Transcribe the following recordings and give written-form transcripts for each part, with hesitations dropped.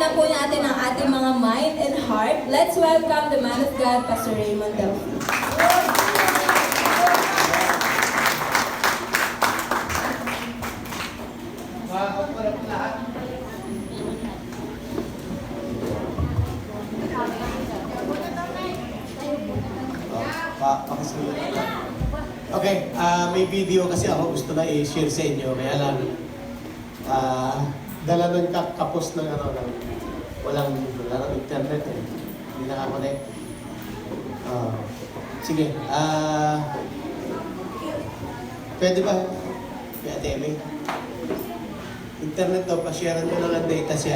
na po natin ang ating mga mind and heart. Let's welcome the man of God, Pastor Raymond Delphi. Okay, may video kasi ako gusto na i-share sa inyo. Kaya lang, dala ng kapos ng walang internet eh. Hindi nakakonect. Sige, pwede ba? Kaya Ate Amy? Internet daw, pa-share mo lang ang data si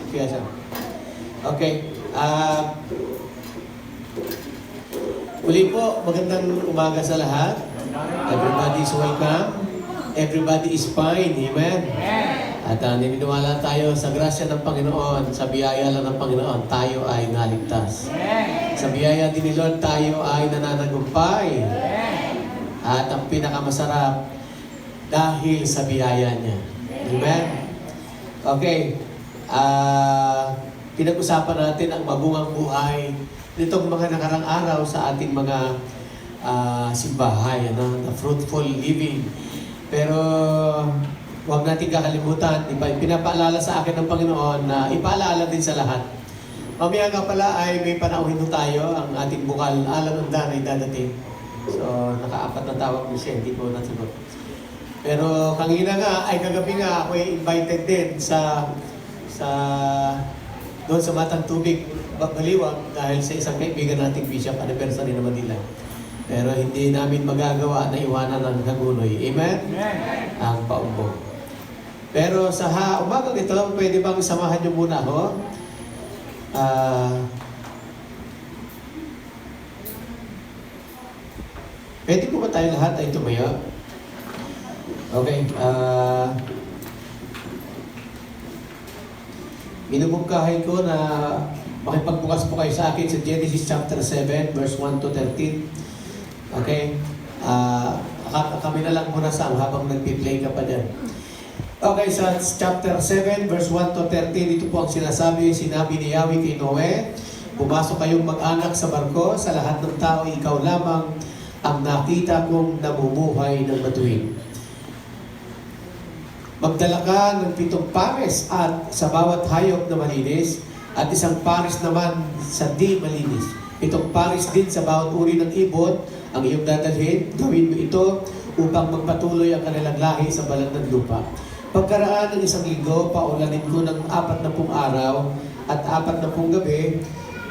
Fiasa. Okay, uli po, magandang umaga sa lahat. Everybody is welcome. Everybody is fine. Amen? At naniniwala tayo sa grasya ng Panginoon, sa biyaya lang ng Panginoon, tayo ay naligtas. Sa biyaya din ni Lord, tayo ay nananagumpay. At ang pinakamasarap, dahil sa biyaya niya. Amen? Okay. Pinag-usapan natin ang mabungang buhay nitong mga nakarang araw sa ating mga simbahay, the fruitful living. Pero huwag natin kakalimutan, pinapaalala sa akin ng Panginoon na ipaalala din sa lahat. Mamaya nga pala ay may panauhin tayo, ang ating bukal alam ng danay dadating. So, naka-4 na tawag mo siya, hindi ko nasagot. Pero kanina nga, kagabi nga, ako ay invited din doon sa Matang Tubig, Baliwag, dahil sa isang kaibigan nating Bishop, anniversary naman nila. Pero hindi namin magagawa na iwanan ng Hagunoy. Amen? Amen. Ang paumbong. Pero sa umagang ito, pwede bang samahan niyo muna ako? Pwede po ba tayo lahat ay tumayo? Okay. Binubungkahin ko na makipagbukas po kayo sa akin sa Genesis chapter 7, verse 1 to 13. Okay? Kami na lang muna sa habang nag-play ka pa dyan. Okay, sa chapter 7, verse 1 to 13, ito po ang sinabi ni Yahweh kay Noe, pumasok kayong mag-anak sa barko, sa lahat ng tao, ikaw lamang ang nakita kong namumuhay ng matuwid. Magdala ka ng 7 pares at sa bawat hayop na malinis at isang pares naman sa di malinis. 7 pares din sa bawat uri ng ibon ang iyong dadalhin. Gawin mo ito upang magpatuloy ang kanilang lahi sa balat ng lupa. Pagkaraan ng 1 linggo, paulanin ko ng 40 araw at 40 gabi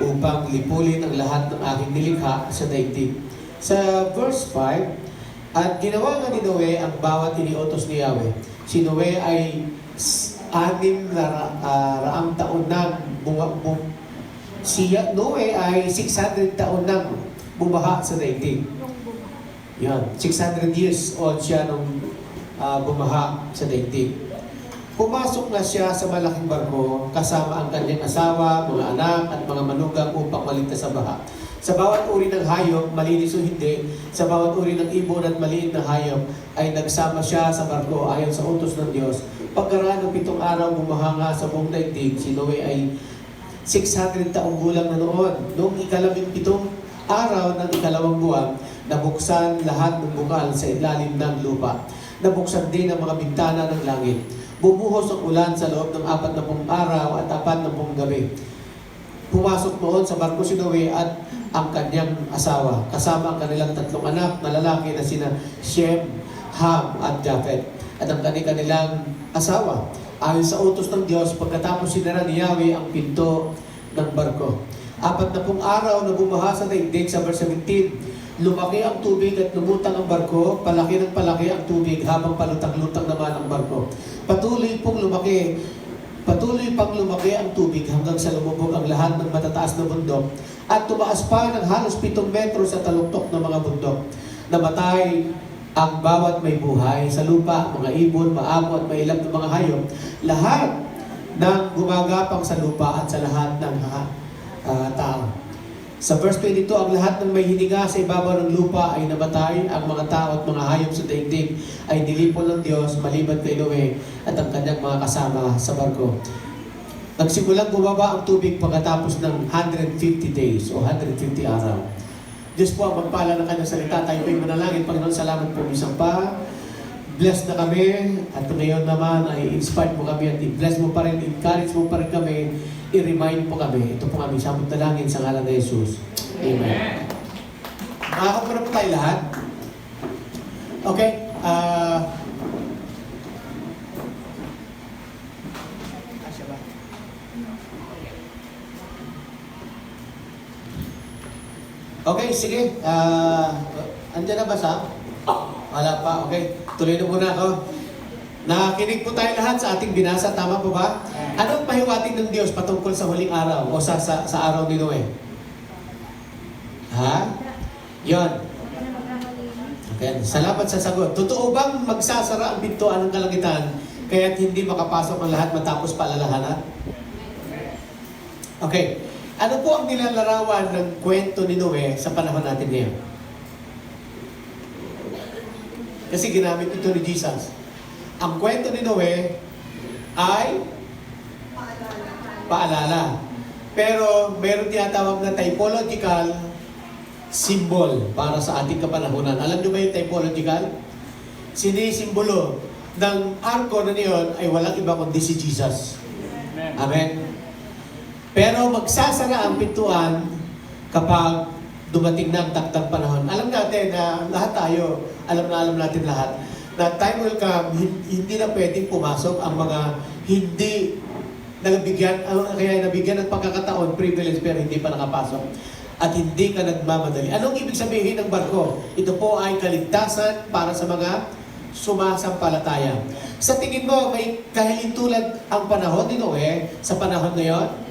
upang lipulin ang lahat ng aking nilikha sa daigdig. Sa verse 5, at ginawa nga ni Noe ang bawat iniutos ni Yahweh. Si Noe ay 600 taon nang si Noe ay 600 taon nang bumaha sa daigdig. Yan, 600 years old siya nung bumaha sa daigdig. Pumasok na siya sa malaking barko kasama ang kanyang asawa, mga anak at mga manugang upang maligtas sa baha. Sa bawat uri ng hayop, malinis o hindi, sa bawat uri ng ibon at maliit na hayop, ay nagsama siya sa barko ayon sa utos ng Diyos. Pagkaraan ng 7 araw bumaha nga sa buong daigdig, si Noe ay 600 taong gulang na noon. Noong 17 araw ng 2 buwan, nabuksan lahat ng bukal sa ilalim ng lupa. Nabuksan din ang mga bintana ng langit. Bumuhos ang ulan sa loob ng 40 araw at 40 gabi. Pumasok noon sa barko si Noe at ang kanyang asawa, kasama ang kanilang 3 anak na lalaki na sina Shem, Ham at Japhet, at ang kanilang asawa. Ayon sa utos ng Diyos, pagkatapos sinara ni Yahweh ang pinto ng barko. 40 araw na bumaha sa daigdig. Sa verse 17, lumaki ang tubig at lumutang ang barko, palaki ng palaki ang tubig habang palutang-lutang naman ang barko. Patuloy pang lumaki ang tubig hanggang sa lumubog ang lahat ng matataas na bundok at tumaas pa ng halos 7 metro sa taluktok ng mga bundok. Namatay ang bawat may buhay sa lupa, mga ibon, maamo at mailang ng mga hayop, lahat ng gumagapang sa lupa at sa lahat ng tao. Sa verse 22, ang lahat ng may hininga sa ibabaw ng lupa ay namatay. Ang mga tao at mga hayop sa daigdig ay nilipol ng Diyos maliban kay Noe at ang kanyang mga kasama sa barko. Nagsimulang bumaba ang tubig pagkatapos ng 150 days o 150 araw. Diyos po ang magpala ng kanyang salita. Tayo po'y manalangin. Panginoon, salamat po isang pa. Bless na kami. At ngayon naman ay inspired mo kami at i-bless mo pa rin, encourage mo pa rin kami, i-remind po kami. Ito po kami samot dalangin sa ngalan ni Jesus. Amen. Makakapura na po tayo lahat. Okay. Okay, sige. Andiyan na ba sa? Wala pa. Okay. Tuloy na muna ako. Nakinig po tayo lahat sa ating binasa. Tama po ba? Anong pahiwatig ng Diyos patungkol sa huling araw o sa araw ni Noe? Ha? Yon. Okay. Salamat sa sagot. Totoo bang magsasara ang pintuan ng kalangitan kaya't hindi makapasok ang lahat matapos paalalahanan? Okay. Ano po ang nilalarawan ng kwento ni Noe sa panahon natin ngayon? Kasi ginamit ito ni Jesus. Ang kwento ni Noe ay paalala. Pero meron tinatawag na typological symbol para sa ating kapanahunan. Alam niyo ba yung typological? Sinisimbolo ng arko na niyon ay walang iba kundi si Jesus. Amen. Pero magsasara ang pintuan kapag dumating na ang taktang panahon. Alam natin na lahat tayo, alam natin lahat, na time will come, hindi na pwedeng pumasok ang mga hindi nabigyan ng pagkakataon, privilege, pero hindi pa nakapasok. At hindi ka nagmamadali. Anong ibig sabihin ng barko? Ito po ay kaligtasan para sa mga sumasampalataya. Sa tingin mo, may kahilintulad ang panahon ni Noe sa panahon ngayon?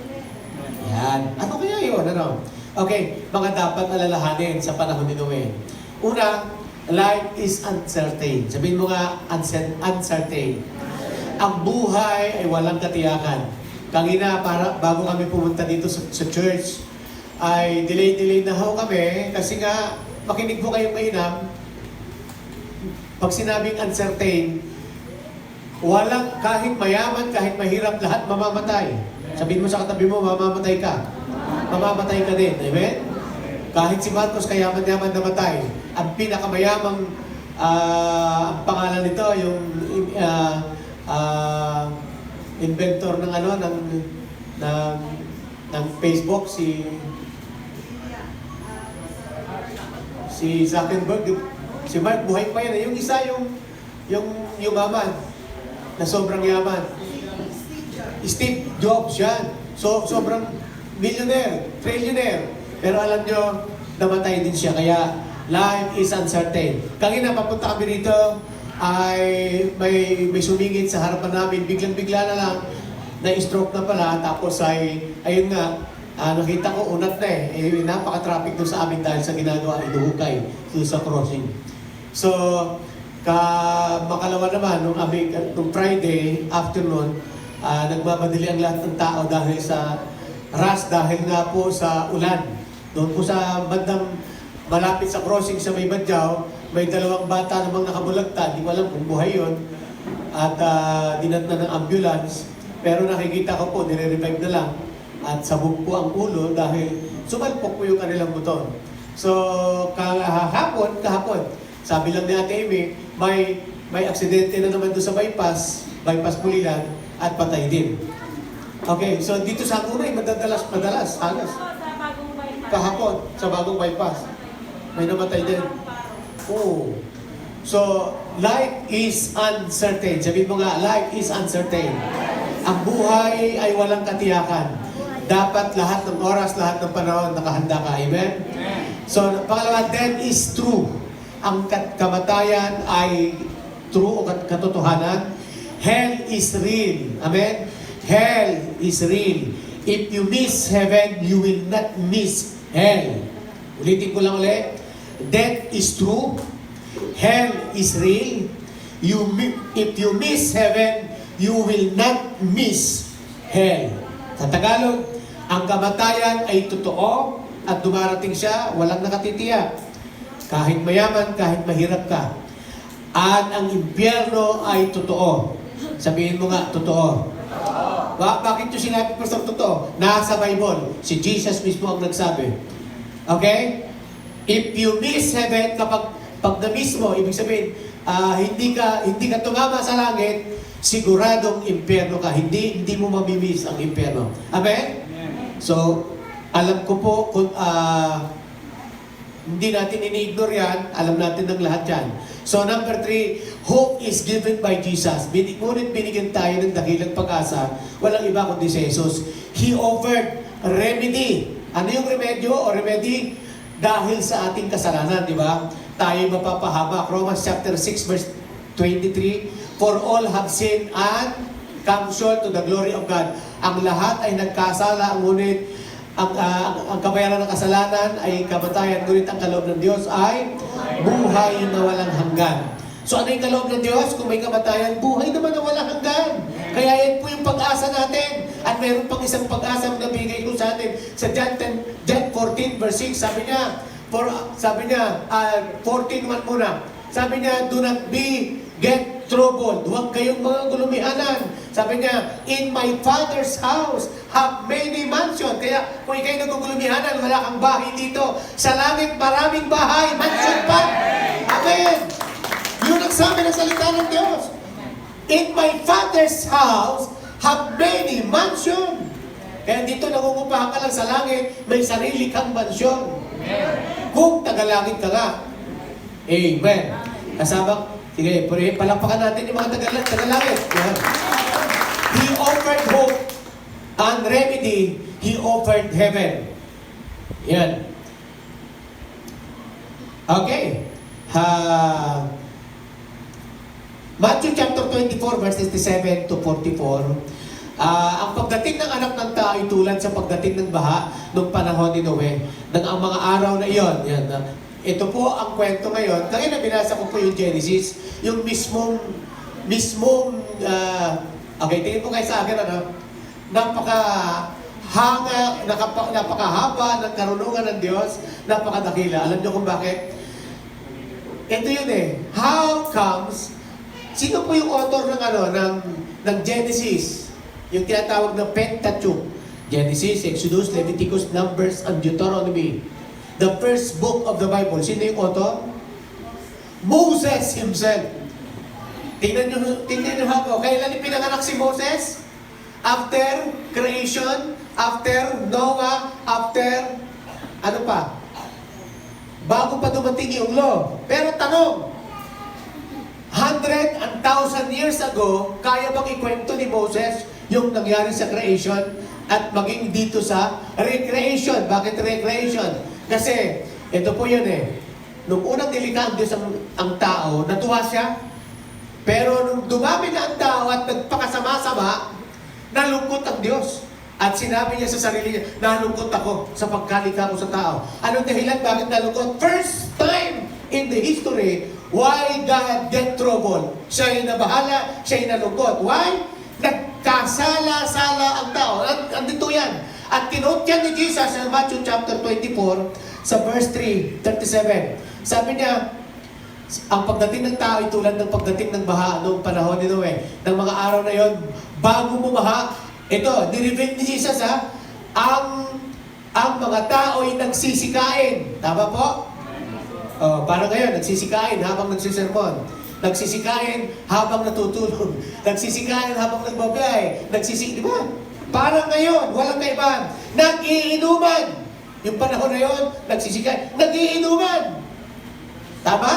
Yan. Ano kaya yun? Ano? Okay, mga dapat alalahanin sa panahon ni Noe. Una, life is uncertain. Sabihin mo nga, uncertain. Ang buhay ay walang katiyakan. Kanina, bago kami pumunta dito sa church, ay delay na ho kami kasi nga, makinig po kayong mainam. Pag sinabing uncertain, walang kahit mayaman, kahit mahirap, lahat mamamatay. Sabihin mo sa katabi mo, mamamatay ka. Mamamatay ka din. Amen? Kahit si Marcos kayaman-yaman namatay. Ang pinakamayamang ang pangalan nito, yung inventor ng ng Facebook, si Zuckerberg, si Mark, buhay pa yan. Yung isa, yung yumaman, na sobrang yaman. Steve Jobs yan. So, sobrang millionaire, trillionaire. Pero alam nyo, namatay din siya. Kaya, life is uncertain. Kanina, papunta kami rito, ay may sumingit sa harapan namin. Biglang-bigla na lang, na-stroke na pala. Tapos ayun nga, nakita ko, unat na napaka-traffic doon sa amin dahil sa ginagawa, inuhukay doon sa crossing. So, makalawa naman, nung Friday afternoon, nagmamadali ang lahat ng tao dahil sa rush, dahil nga po sa ulan. Doon po sa bandang malapit sa crossing sa may Badyaw, may dalawang bata namang nakabulagta, di ko alam kung buhay yun, at dinatna ng ambulance. Pero nakikita ko po, nire-revive na lang, at sabog po ang ulo dahil sumalpok po yung kanilang buton. So, kahapon, sabi lang ni Ate Amy, may aksidente na naman doon sa bypass Pulilan, at patay din. Okay, so dito sa Aguray, madalas, halos. Kahapon, sa bagong bypass, may namatay din. Oh. So, life is uncertain. Sabihin mo nga, life is uncertain. Ang buhay ay walang katiyakan. Dapat lahat ng oras, lahat ng panahon, nakahanda ka. Amen? So, pangalawa, death is true. Ang kamatayan ay true o katotohanan. Hell is real. Amen? Hell is real. If you miss heaven, you will not miss hell. Ulitin ko lang ulit. Death is true. Hell is real. If you miss heaven, you will not miss hell. Sa Tagalog, ang kamatayan ay totoo at dumarating siya, walang nakatitiyak. Kahit mayaman, kahit mahirap ka. At ang impyerno ay totoo. Sabihin mo nga, totoo. Bakit yung sinabi ko sa totoo? Nasa Bible. Si Jesus mismo ang nagsabi. Okay? If you miss heaven, pag na-miss mo, ibig sabihin, hindi ka tumama sa langit, siguradong impyerno ka. Hindi mo mamimiss ang impyerno. Amen? So, alam ko po kung hindi natin ini-ignore yan, alam natin ng lahat yan. So number 3, hope is given by Jesus. Ngunit binigyan tayo ng dakilang pag-asa, walang iba kundi si Jesus. He offered remedy. Ano yung remedyo o remedy? Dahil sa ating kasalanan, di ba? Tayo mapapahamak. Romans chapter 6 verse 23, for all have sinned and come short to the glory of God. Ang lahat ay nagkasala, ngunit ang kabayaran ng kasalanan ay kamatayan, ngunit ang kaloob ng Diyos ay buhay na walang hanggan. So ano yung kaloob ng Diyos? Kung may kamatayan, buhay naman na walang hanggan. Kaya yan po yung pag-asa natin. At mayroon pang isang pag-asa na bigay ko sa atin. Sa John 14 verse 6, sabi niya, 14:1 muna. Sabi niya, do not get troubled. Huwag kayong mga gulumihanan. Sabi niya, in my Father's house have many mansion. Kaya kung ikaw'y nagugulumihanan, wala kang bahay dito. Sa langit, maraming bahay. Mansion pa. Amen. Yun ang sabi ng salita ng Diyos. In my Father's house have many mansion. Kaya dito nangungupahan ka lang sa langit, may sarili kang mansyon. Kung tagalangit ka nga. Amen. Kasama, sige, palakpakan natin yung mga tagalangit. Yan. He offered hope and remedy. He offered heaven. Yan. Okay. Matthew chapter 24 verses 67 to 44. Ang pagdating ng anak ng tao ay tulad sa pagdating ng baha noong panahon ni Noe. Ang mga araw na iyon. Yan. Ito po ang kwento ngayon. Kaya na binasa ko po yung Genesis, yung mismong okay, tingin po kayo sa akin, napakahaba ng karunungan ng Diyos, napakadakila. Alam niyo kung bakit? Ito yun how comes, sino po yung author ng Genesis? Yung tinatawag na Pentateuch. Genesis, Exodus, Leviticus, Numbers, and Deuteronomy. The first book of the Bible. Sino yung author? Moses himself. Tingnan nyo ha. Kailan pinanganak si Moses? After creation, after Noah, after ano pa? Bago pa dumating yung law. Pero tanong, 100 and 1,000 years ago, kaya bang ikwento ni Moses yung nangyari sa creation at maging dito sa recreation? Bakit recreation? Kasi, ito po yun nung unang nilikha ang Diyos ang tao, natuwa siya. Pero nung dumami na ang tao at nagpakasama-sama, nalungkot ang Diyos. At sinabi niya sa sarili niya, nalungkot ako sa pagkalikha ko sa tao. Anong dahilan? Bakit nalungkot? First time in the history, why God get trouble? Siya ay nabahala, siya ay nalungkot. Why? Nagkasala-sala ang tao. Andito yan. At kinote yan ni Jesus sa Matthew chapter 24 sa verse 3:37. Sabi niya, ang pagdating ng tao ay tulad ng pagdating ng baha noong panahon ni Noe. Ng mga araw na yon, bago bumaha, ito, ni-reveal ni Jesus ang mga tao ay nagsisikain. Tama po? Parang ngayon, nagsisikain habang nagsisermon. Nagsisikain habang natutulog. Nagsisikain habang nagbabay. Di ba? Parang ngayon, walang kaibahan. Nag-iinuman. Yung panahon na yun, nagsisikain. Nag-iinuman. Tama?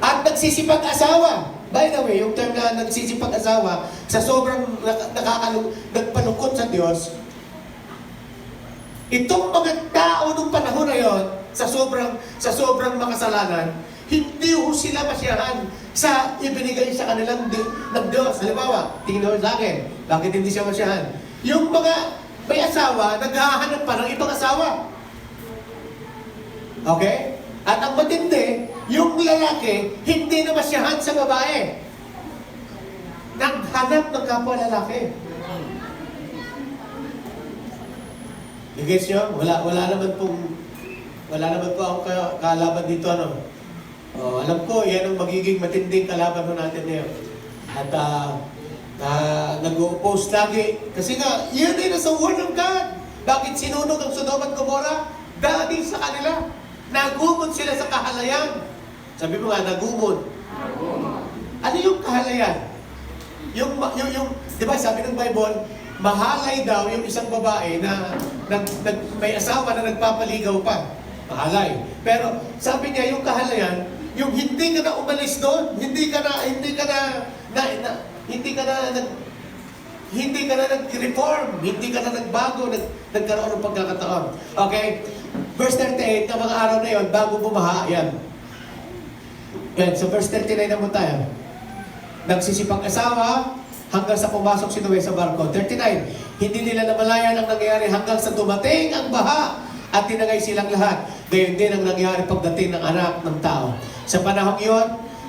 At nagsisipag-asawa. By the way, yung term na nagsisipag-asawa, sa sobrang nagpalungkot sa Diyos, itong mga tao nung panahon na yon, sa sobrang makasalanan, hindi ho sila masyahan sa ibinigay sa kanilang ng Diyos. Halimbawa, tingnan mo sa akin, bakit hindi siya masyahan? Yung mga may asawa, naghahanap pa ng ibang asawa. Okay? At ang matindi, yung lalaki, hindi na masyahan sa babae. Naghanap ng kapwa lalaki. I-guess nyo? Wala naman po ako kalaban dito, alam ko, yan ang magiging matinding kalaban mo natin ngayon. At nag-oppose lagi. Kasi nga, yun ay nasa Word of God. Bakit sinunog ang Sodom at Gomorrah? Dahil sa kanila. Nagumon sila sa kahalayan. Sabi mo nga, nagumon. Ano yung kahalayan? Yung, di ba sabi ng Bible, mahalay daw yung isang babae na may asawa na nagpapaligaw pa. Mahalay. Pero sabi niya, yung kahalayan, yung hindi ka na umalis doon, hindi ka na nag-reform, hindi ka na nagbago, nagkaroon ng pagkakataon. Okay? Verse 38, na mga araw na yon, bago bumaha, yan. Yan, so verse 39 naman tayo. Nagsisipag-asawa hanggang sa pumasok si Noe sa barko. 39, hindi nila namalayan ang nangyayari hanggang sa dumating ang baha at tinagay silang lahat. Gayon din ang nangyari pagdating ng anak ng tao. Sa panahong iyon,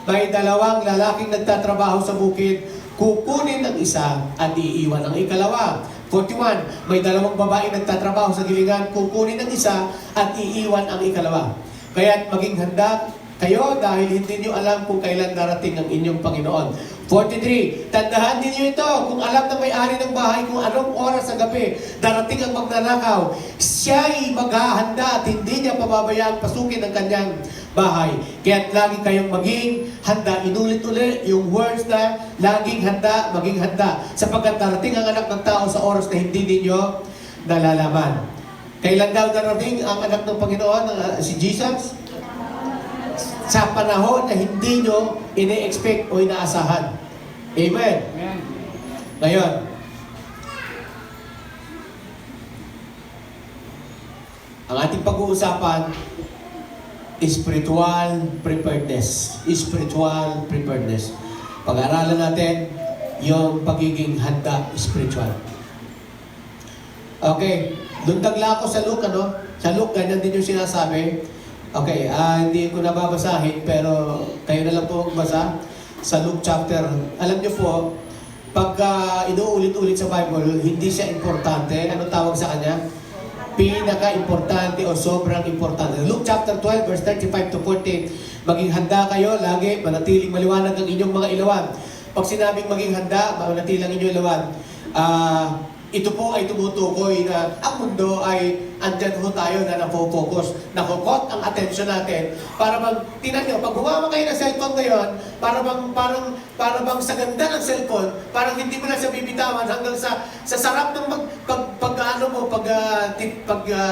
may dalawang lalaking nagtatrabaho sa bukid, kukunin ang isa at iiwan ang ikalawa. 41, may dalawang babae nagtatrabaho sa gilingan, kukunin ang isa at iiwan ang ikalawa. Kaya't maging handa kayo dahil hindi nyo alam kung kailan darating ang inyong Panginoon. 43, tandahan ninyo ito, kung alam ng may-ari ng bahay kung anong oras sa gabi darating ang magnanakaw, siya'y maghahanda at hindi niya pababayaan pasukin ang kanyang bahay. Kaya't lagi kayong maging handa. Inulit-ulit yung words na laging handa, maging handa. Sapagkat darating ang anak ng tao sa oras na hindi ninyo nalalaman. Kailan daw darating ang anak ng Panginoon, si Jesus? Sa panahon na hindi nyo ine-expect o inaasahan. Amen. Amen. Ngayon, ang ating pag-uusapan, spiritual preparedness. Spiritual preparedness. Pag-aaralan natin yung pagiging handa spiritual. Okay, luntagla ako sa Luke, ano? Sa Luke, ganyan din yung sinasabi. Okay, hindi ko nababasahin, pero kayo na lang po magbasa sa Luke chapter. Alam niyo po, pagka inuulit-ulit sa Bible, hindi siya importante. Ano tawag sa kanya? Pinaka-importante o sobrang importante. Luke chapter 12, verse 35 to 40, maging handa kayo, lagi manatiling maliwanag ang inyong mga ilawan. Pag sinabing maging handa, manatiling ang inyong ilawan, ito po ay tumutukoy na ang mundo ay andyan ho tayo na nafo-focus, nakukot ang attention natin. Para bang, tinan nyo, pag humawa kayo ng cellphone ngayon, para bang sa ganda ng cellphone, parang hindi mo na siya bibitawan hanggang sa sarap ng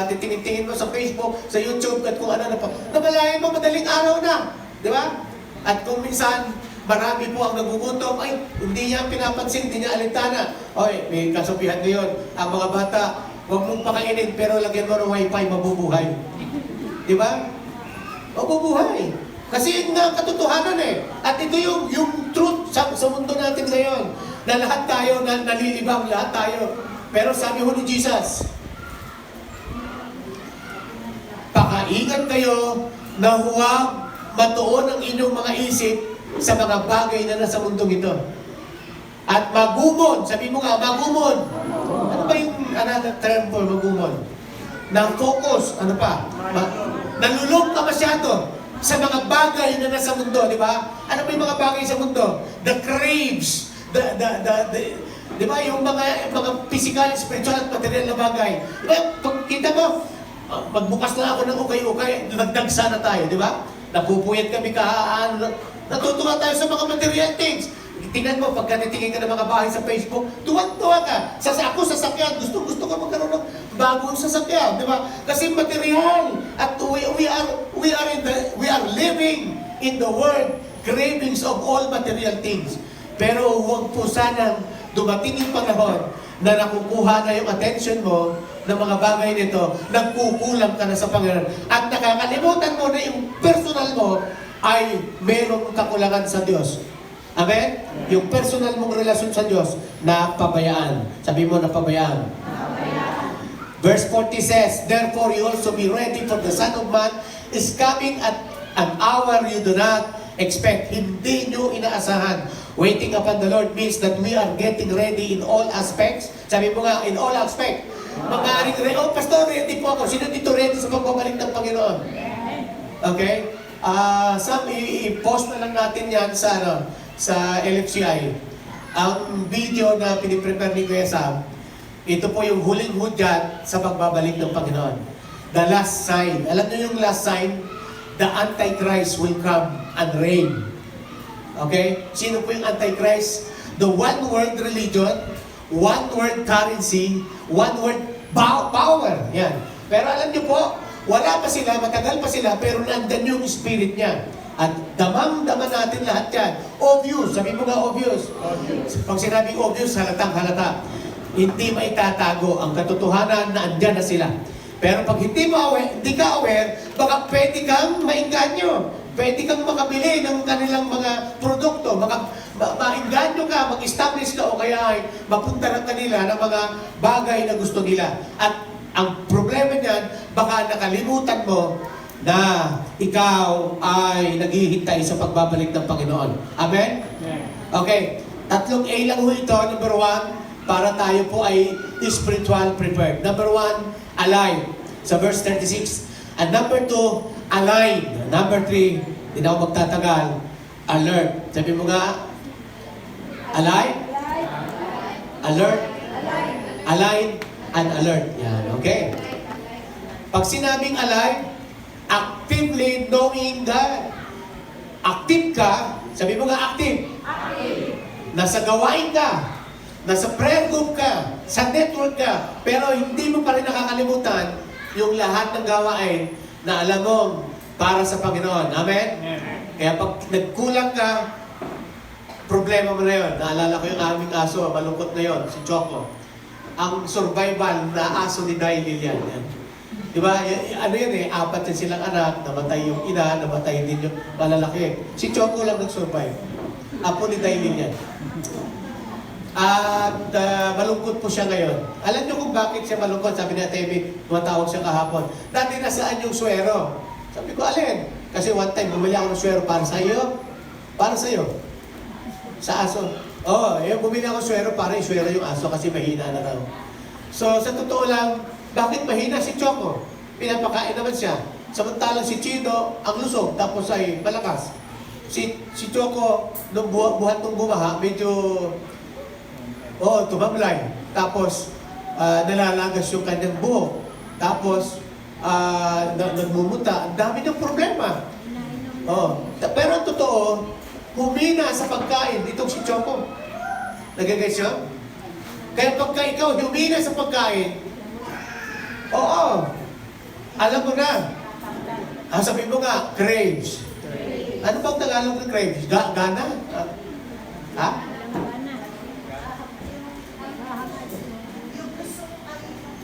titingin mo sa Facebook, sa YouTube, at kung ano na pa. Namalayan mo, madaling araw na. Di ba? At kung minsan, marami po ang nagugutom, ay, hindi niya pinapansin, hindi niya alintana. Oy, may kasabihan ngayon, ang mga bata, huwag mong pakainin, pero lagyan mo ng wifi, mabubuhay. Di ba? Mabubuhay. Kasi yun nga ang katotohanan eh. At ito yung truth sa mundo natin ngayon, na lahat tayo, na nalilibang, lahat tayo. Pero sabi ho ni Jesus, pakaingat kayo na huwag matuon ang inyong mga isip sa mga bagay na nasa mundong ito. At magumon, sabi mo nga, magumon. Ano ba yung another term for magumon? Na-focus, ano pa? Nalulong ka masyado sa mga bagay na nasa mundo, di ba? Ano ba yung mga bagay sa mundo? The craves, di ba? Yung mga physical, spiritual, at material na bagay. Di ba? Pag kita mo, magbukas na ako ng ukay-ukay, nagdag sana tayo, di ba? Napupuyat kami natutuwa tayo sa mga material things. Tingnan mo, pagka titingin ka ng mga bahay sa Facebook, tuwag-tuwa ka. Ako sasakyan, gusto ko magkaroon ng bagong sasakyan, di ba? Kasi material. At we are living in the world, cravings of all material things. Pero huwag po sanang dumating yung panahon na nakukuha na yung attention mo ng mga bagay nito, nagkukulang ka na sa Panginoon. At nakakalimutan mo na yung personal mo ay merong kakulangan sa Diyos. Amen? Yung personal mong relasyon sa Diyos, napabayaan. Sabi mo, napabayaan. Verse 40 says, therefore you also be ready, for the Son of Man is coming at an hour you do not expect. Hindi nyo inaasahan. Waiting upon the Lord means that we are getting ready in all aspects. Sabi mo nga, in all aspects. Pastor, ready po ako. Sino dito ready sa pagbabalik ng Panginoon? Okay? Sam, i-post na lang natin yan sa LFCI. ang video na piniprepare ni Kuya Sam, ito po yung huling hudyat sa pagbabalik ng Panginoon. The last sign. Alam niyo yung last sign? The Antichrist will come and reign. Okay? Sino po yung Antichrist? The one world religion, one world currency, one world power. Yan. Pero alam niyo po, wala pa sila, matagal pa sila, pero nandyan yung spirit niya. At damang-dama natin lahat yan. Obvious. Sabi mo nga obvious. Pag sinabing obvious, halatang halata. Hindi maitatago ang katotohanan na andyan na sila. Pero pag hindi ka aware, baka pwede kang maingganyo. Pwede kang makabili ng kanilang mga produkto. Maingganyo ka, mag-establish ka, o kaya ay mapunta ng kanila ng mga bagay na gusto nila. At ang problema niyan, baka nakalimutan mo na ikaw ay naghihintay sa pagbabalik ng Panginoon. Amen? Okay. 3 A lang ho ito. Number 1, para tayo po ay spiritual prepared. Number 1, alive. Sa verse 36. And number 2, aligned. Number 3, hindi na ako magtatagal, alert. Sabi mo nga, alive, alert, aligned, and alert. Yan, okay. Pag sinabing alive, actively knowing God. Active ka, sabi mo nga active. Nasa gawain ka, nasa prayer group ka, sa network ka, pero hindi mo pa rin nakakalimutan yung lahat ng gawain na alam mo para sa Panginoon. Amen? Kaya pag nagkulang ka, problema mo na yun. Naalala ko yung aming aso, malungkot na yun, si Choco. Ang survival na aso ni Day Lilian. Yan. Diba? Ano yan eh, 4 din silang anak, namatay yung ina, namatay din yung malalaki. Si Choco lang nag-survive. Apo ni Day Lilian. At malungkot po siya ngayon. Alam niyo kung bakit siya malungkot? Sabi ni Atemi, tumatawag siya kahapon. Dati nasaan yung swero? Sabi ko, alin? Kasi one time, bumili ako ng swero para sa iyo. Para sa iyo. Sa aso. Bumili ako ng swero para iswero yung aso kasi mahina na daw. So, sa totoo lang, bakit mahina si Choco? Pinapakain naman siya. Samantalang si Chino, ang lusog, tapos ay malakas. Si Choco, nung buhat nung bumaha, medyo tumamlay. Tapos, nalalagas yung kanyang buhok. Tapos, nagmumuta. Ang dami ng problema. Pero ang totoo, humina sa pagkain. Itong si Choco. Nagagay siya? Kaya pagka ikaw humina sa pagkain, alam mo na. Sabi mo nga, craves. Ano bang Tagalog ng craves? Gana? Ha?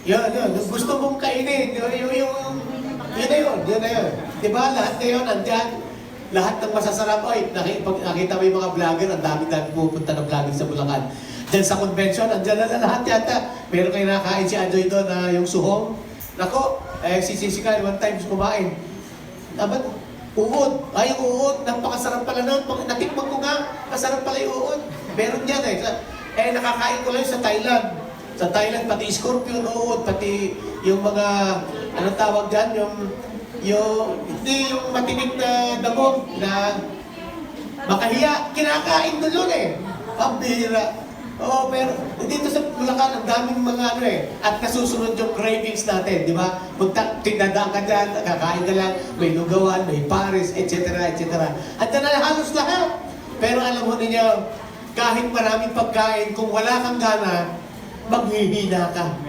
Yun. Gusto mong kainin. Yun na yun. Diba? Lahat ngayon, andyan. Lahat ng masasarap. Nakita mo yung mga vlogger, ang dami-dami pupunta ng vlogger sa Bulacan. Diyan sa convention, andyan na lahat yata. Meron kayo nakain si Anjoy doon na yung suhong. Nako, si Sisikan, one time kumain. Dapat, uod. Yung uod, napakasarap pala nun. Natikman ko nga, masarap pala yung uod. Meron yan nakakain ko lang sa Thailand. Sa Thailand, pati scorpion, uod, pati yung mga, anong tawag dyan, hindi yung matinig na damo na makahiya. Kinakain doon Ang bihira. Pero dito sa Bulacan, ang daming mga at nasusunod yung cravings natin, di ba? Tinadaan ka dyan, kakain ka lang, may lugawan, may pares, etc. At na halos lahat. Pero alam mo ninyo, kahit maraming pagkain, kung wala kang gana, maghihina ka.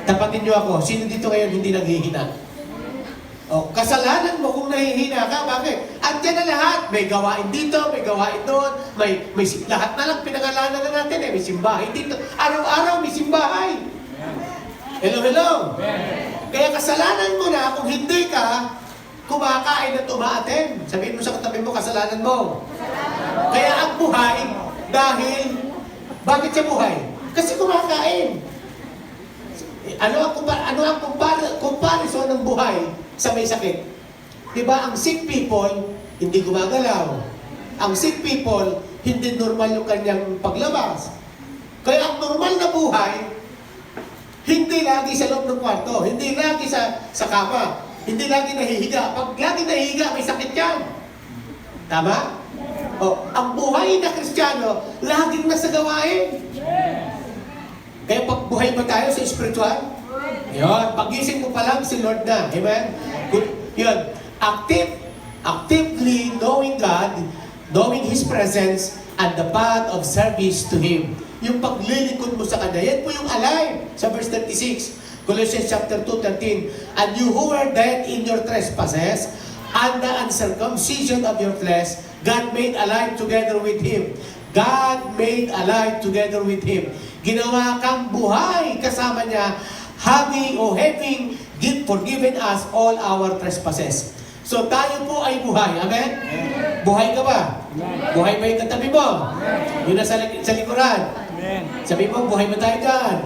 Tapatin niyo ako, sino dito ngayon hindi naghihina? Kasalanan mo kung nahihina ka. Bakit? Andiyan na lahat. May gawain dito, may gawain doon, may lahat na lang pinangalanan na natin May simbahay dito. Araw-araw may simbahay. Hello? Kaya kasalanan mo na kung hindi ka kumakain at umaaten. Sabihin mo sa katabi mo, kasalanan mo. Kaya ang buhay, bakit siya buhay? Kasi kumakain. Ano ang comparison ng buhay sa may sakit? Diba, ang sick people, hindi gumagalaw. Ang sick people, hindi normal yung kanyang paglabas. Kaya ang normal na buhay, hindi lagi sa loob ng kwarto, hindi lagi sa kama, hindi lagi nahihiga. Pag lagi nahihiga, may sakit yan. Tama? Ang buhay na Kristiyano, laging nasa gawain. Kaya pag buhay ba tayo sa spiritual? Yun, pagising mo pa lang si Lord na. Amen? Yun, actively knowing God, knowing His presence, and the path of service to Him. Yung paglilingkod mo sa Kanya, yan po yung alive sa verse 36. Colossians chapter 2:13, and you who were dead in your trespasses and the uncircumcision of your flesh, God made alive together with Him. God made alive together with Him. Ginawa kang buhay kasama niya, having forgiven us all our trespasses. So tayo po ay buhay. Amen? Buhay ka ba? Buhay ba yung katabi mo? Yun na sa likuran. Sabi mo, buhay ba tayo dyan?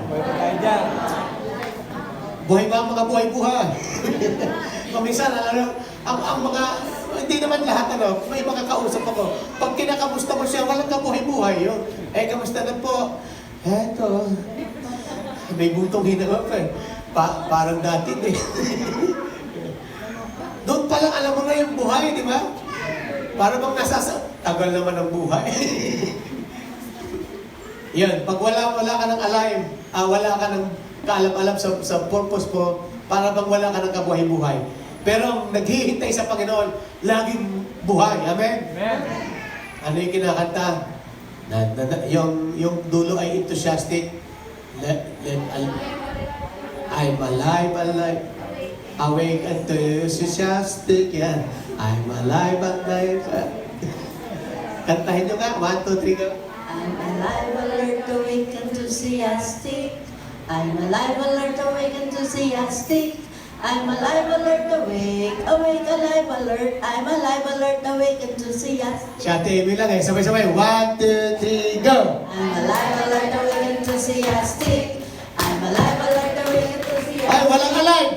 Buhay ba ang mga buhay-buhay? Kuminsan, ang mga, hindi naman lahat, may mga kausap ako. Pag kinakamusta mo siya, walang kabuhay-buhay yun. Kamusta na po? Eto, may butong hinangap eh. Parang dati eh. Doon pa lang alam mo na yung buhay, di ba? Para bang tagal naman ang buhay. Yan, pag wala ka ng alive, wala ka ng kaalam-alam sa purpose mo, para bang wala ka ng kabuhay-buhay. Pero ang naghihintay sa Panginoon, laging buhay. Amen? Amen. Ano yung kinakanta? Yung dulo ay enthusiastic. I'm alive, awake, enthusiastic. Yan. I'm alive. Kantahin nyo nga. 1, 2, 3, go. I'm alive, alert, awake, enthusiastic. I'm alive, alert, awake, enthusiastic. I'm alive, alert, awake, alive, alert. I'm alive, alert, awake, enthusiastic. Si Ate Amy lang eh. Sabay-sabay. 1, 2, 3, go! I'm alive, alert, awake, enthusiastic. I'm alive, alert, awake, enthusiastic. Ay, walang alive!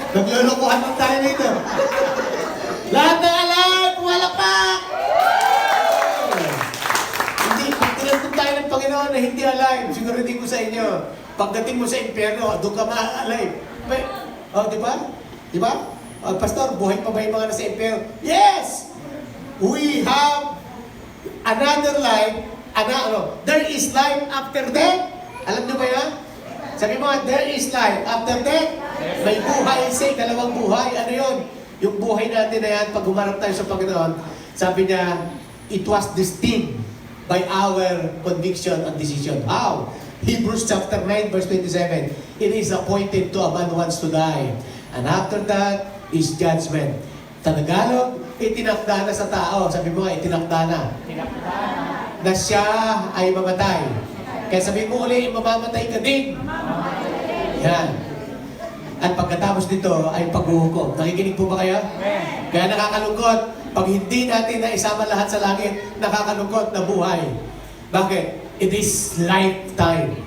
Naglulukuhan lang tayo dito. Lahat ng alive! Wala pa! Hindi, pag tinatong tayo ng Panginoon na hindi alive, siguratin ko sa inyo, pagdating mo sa impyerno, doon ka ma-alive. Di ba? Di ba? Pastor, buhay pa ba yung mga nasa impyerno? Yes! We have another life. There is life after death. Alam niyo ba yan? Sabi mo, there is life after death. May buhay sa dalawang buhay. Ano yun? Yung buhay natin na yan, pag humarap tayo sa Panginoon, sabi niya, it was destined by our conviction and decision. How? Hebrews chapter 9 verse 27. It is appointed to a man once to die. And after that is judgment. Tagalog, itinakda na sa tao. Sabi mo nga, itinakda na. Na siya ay mamatay. Kaya sabi mo uli, mamamatay ka din. Yan. At pagkatapos nito ay paghuhukom. Nakikinig po ba kayo? Kaya nakakalungkot. Pag hindi natin na isama lahat sa langit, nakakalungkot na buhay. Bakit? It is lifetime.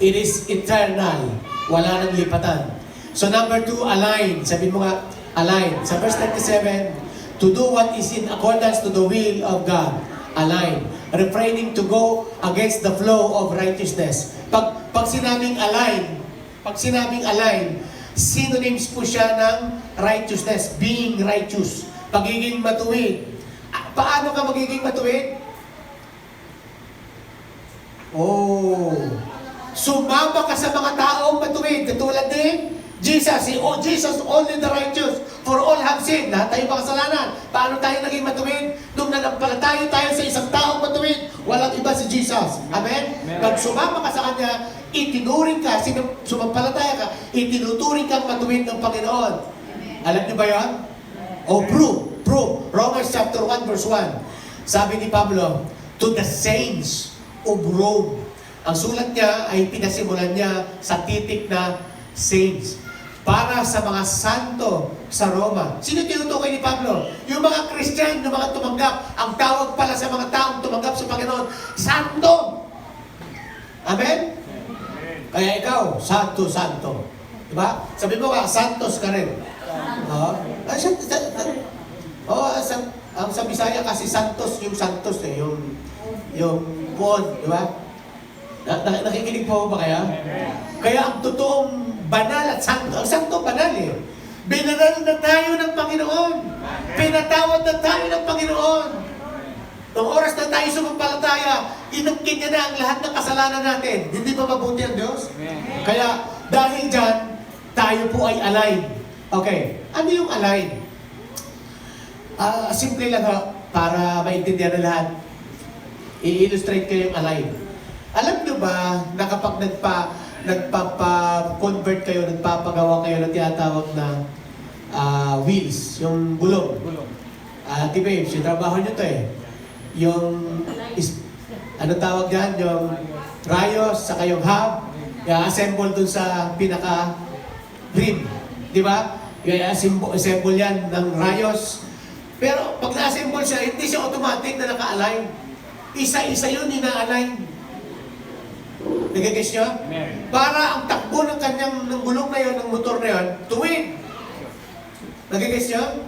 It is eternal. Wala nang lipatan. So number 2, align. Sabi mo nga, align. Sa verse 37, to do what is in accordance to the will of God. Align. Refraining to go against the flow of righteousness. Pag sinabing align, synonyms po siya ng righteousness, being righteous, pagiging matuwid. Paano ka magiging matuwid? Sumama ka sa mga taong matuwid, katulad ni Jesus, Jesus only the righteous, for all have sinned. Lahat tayo makasalanan. Paano tayo naging matuwid? Nung nanampalataya tayo sa isang taong matuwid, walang iba si Jesus. Amen? Pag sumama ka sa Kanya, itinuring ka, sumampalataya ka, itinuturing kang matuwid ng Panginoon. Alam niyo ba yan? Prove. Romans chapter 1 verse 1. Sabi ni Pablo, to the saints of Rome. Ang sulat niya ay pinasimulan niya sa titik na saints. Para sa mga santo sa Roma. Sino tinutukoy ni Pablo? Yung mga Christian, yung mga tumanggap. Ang tawag pala sa mga taong tumanggap sa Panginoon, santo! Amen? Kaya ikaw, santo. Diba? Sabi mo ka, santos ka rin. Ang sa Bisaya kasi santos, yung santos eh, yung buon, di ba? Nakikinig po ba kaya? Kaya ang totoong banal at santo, ang santo banal eh. Binaral na tayo ng Panginoon. Pinatawad na tayo ng Panginoon. Noong oras na tayo sumampalataya, inungkit niya na ang lahat ng kasalanan natin. Hindi ba mabuti ang Diyos? Kaya dahil dyan, tayo po ay align. Okay, ano yung align? Simple lang ha, para maintindihan ng lahat. I-illustrate ko yung align. Alam nyo ba na kapag nagpapa-convert kayo, nagpapagawa kayo ng tinatawag na wheels, yung gulong. Ate Babes, yung trabaho nyo to eh. Yung, ano tawag dyan? Yung rayos, saka yung hub, i-assemble dun sa pinaka-rim. Di ba? I-assemble yan ng rayos. Pero pag na-assemble siya, hindi siya automatic na naka-align. Isa-isa yun, ina-align. Nagigis nyo? Para ang takbo ng kanyang ng gulong na yun, ng motor na yun, tuwid. Nagigis nyo?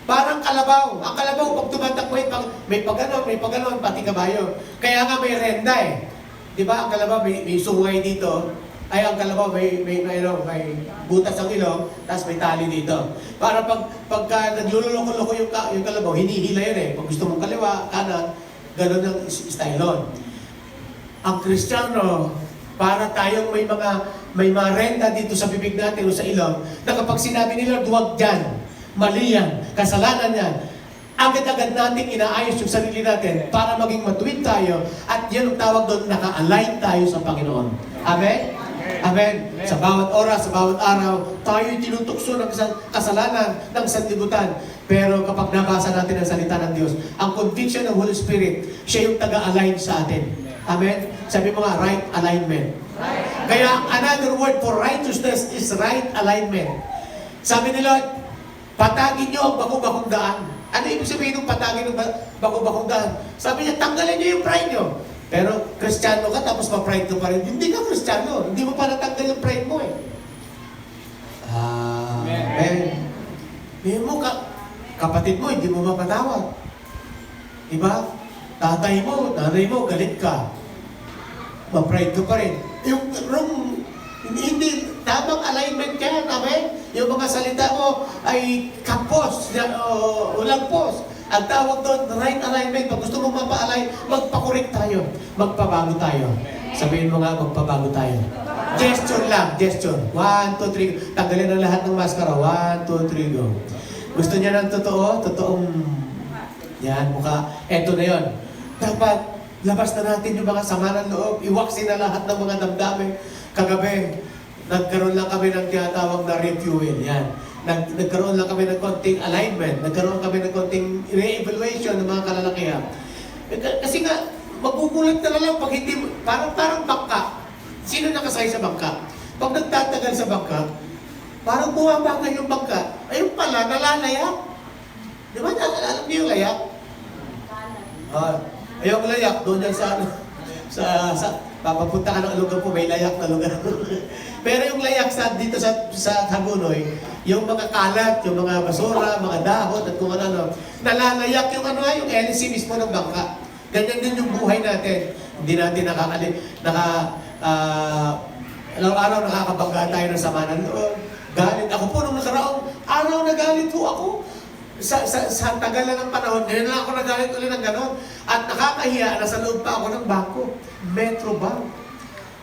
Parang kalabaw. Ang kalabaw, pag tumatakbo, may pag-ganon, pati kabayo. Kaya nga may renda eh. Di ba? Ang kalabaw, may sungay dito. Ay, ang kalabaw, may butas ang ilong, tapos may tali dito. Para pagka naglululoko-loko yung kalabaw, hinihila yun eh. Pag gusto mong kaliwa, kanan, ganon ang style nun. Ang Kristiyano, para tayong may mga renda dito sa bibig natin o sa ilong, na kapag sinabi nila, duwag dyan, mali yan, kasalanan yan, agad-agad natin inaayos yung sarili natin para maging matuwid tayo at yan ang tawag doon, naka-align tayo sa Panginoon. Amen? Amen? Sa bawat oras, sa bawat araw, tayo tinutukso ng kasalanan, ng sanlibutan. Pero kapag nabasa natin ang salita ng Diyos, ang conviction ng Holy Spirit, siya yung taga-align sa atin. Amen? Sabi mo nga, right alignment. Kaya another word for righteousness is right alignment. Sabi ni Lord, patagin nyo ang bako-bakong daan. Ano ibig sabihin ng patagin ng bako-bakong daan? Sabi niya, tanggalin nyo yung pride nyo. Pero Kristiyano ka, tapos ma-pride ka pa rin. Hindi ka Kristiyano. Hindi mo pa natanggal yung pride mo eh. Amen. Hindi mo kapatid mo, hindi mo mapatawad. Diba? Tatay mo, nanay mo, galit ka. Ma-pride ka pa rin. Yung wrong, hindi, tamang alignment yan, amen? Yung mga salita mo ay kapos, o lagpos. Ang tawag doon, right alignment. Pag gusto mong mapa-align, magpakorek tayo. Magpabago tayo. Sabihin mo nga, magpabago tayo. Gesture lang, gesture. 1, 2, 3. Tanggalin ang lahat ng maskara. 1, 2, 3, go. Gusto niya ng totoo? Totoong, yan, mukha. Eto na yon. Dapat, labas na natin yung mga sama ng loob. Iwaksin na lahat ng mga damdamin. Kagabi, nagkaroon lang kami ng tinatawag na refuel. Yan. Nagkaroon lang kami ng konting alignment. Nagkaroon kami ng konting re-evaluation ng mga kalalakihan. Kasi nga, magugulat ka na lang pag hindi, parang bangka. Sino nakasay sa bangka? Pag nagtatagal sa bangka, parang bumabangan yung bangka. Ayun pala, nalalayak. Di ba? Alam niyo yung layak? Ayun layak, doon yan sa papapunta ka ng lugar po, may layak na lugar. Pero yung layak dito sa Hagonoy, yung mga kalat, yung mga basura, mga dahon, at kung ano, nalalayak yung yung LC mismo ng bangka. Ganyan din yung buhay natin. Hindi natin araw-araw nakakabangga tayo ng sama ng loob. Galit. Ako po, nung nakaraang araw nagalit po ako. Sa tagal na ng panahon, ngayon lang ako nagalit ulit ng ganon. At nakakahiya, nasa loob pa ako ng bangko. Metro Bank.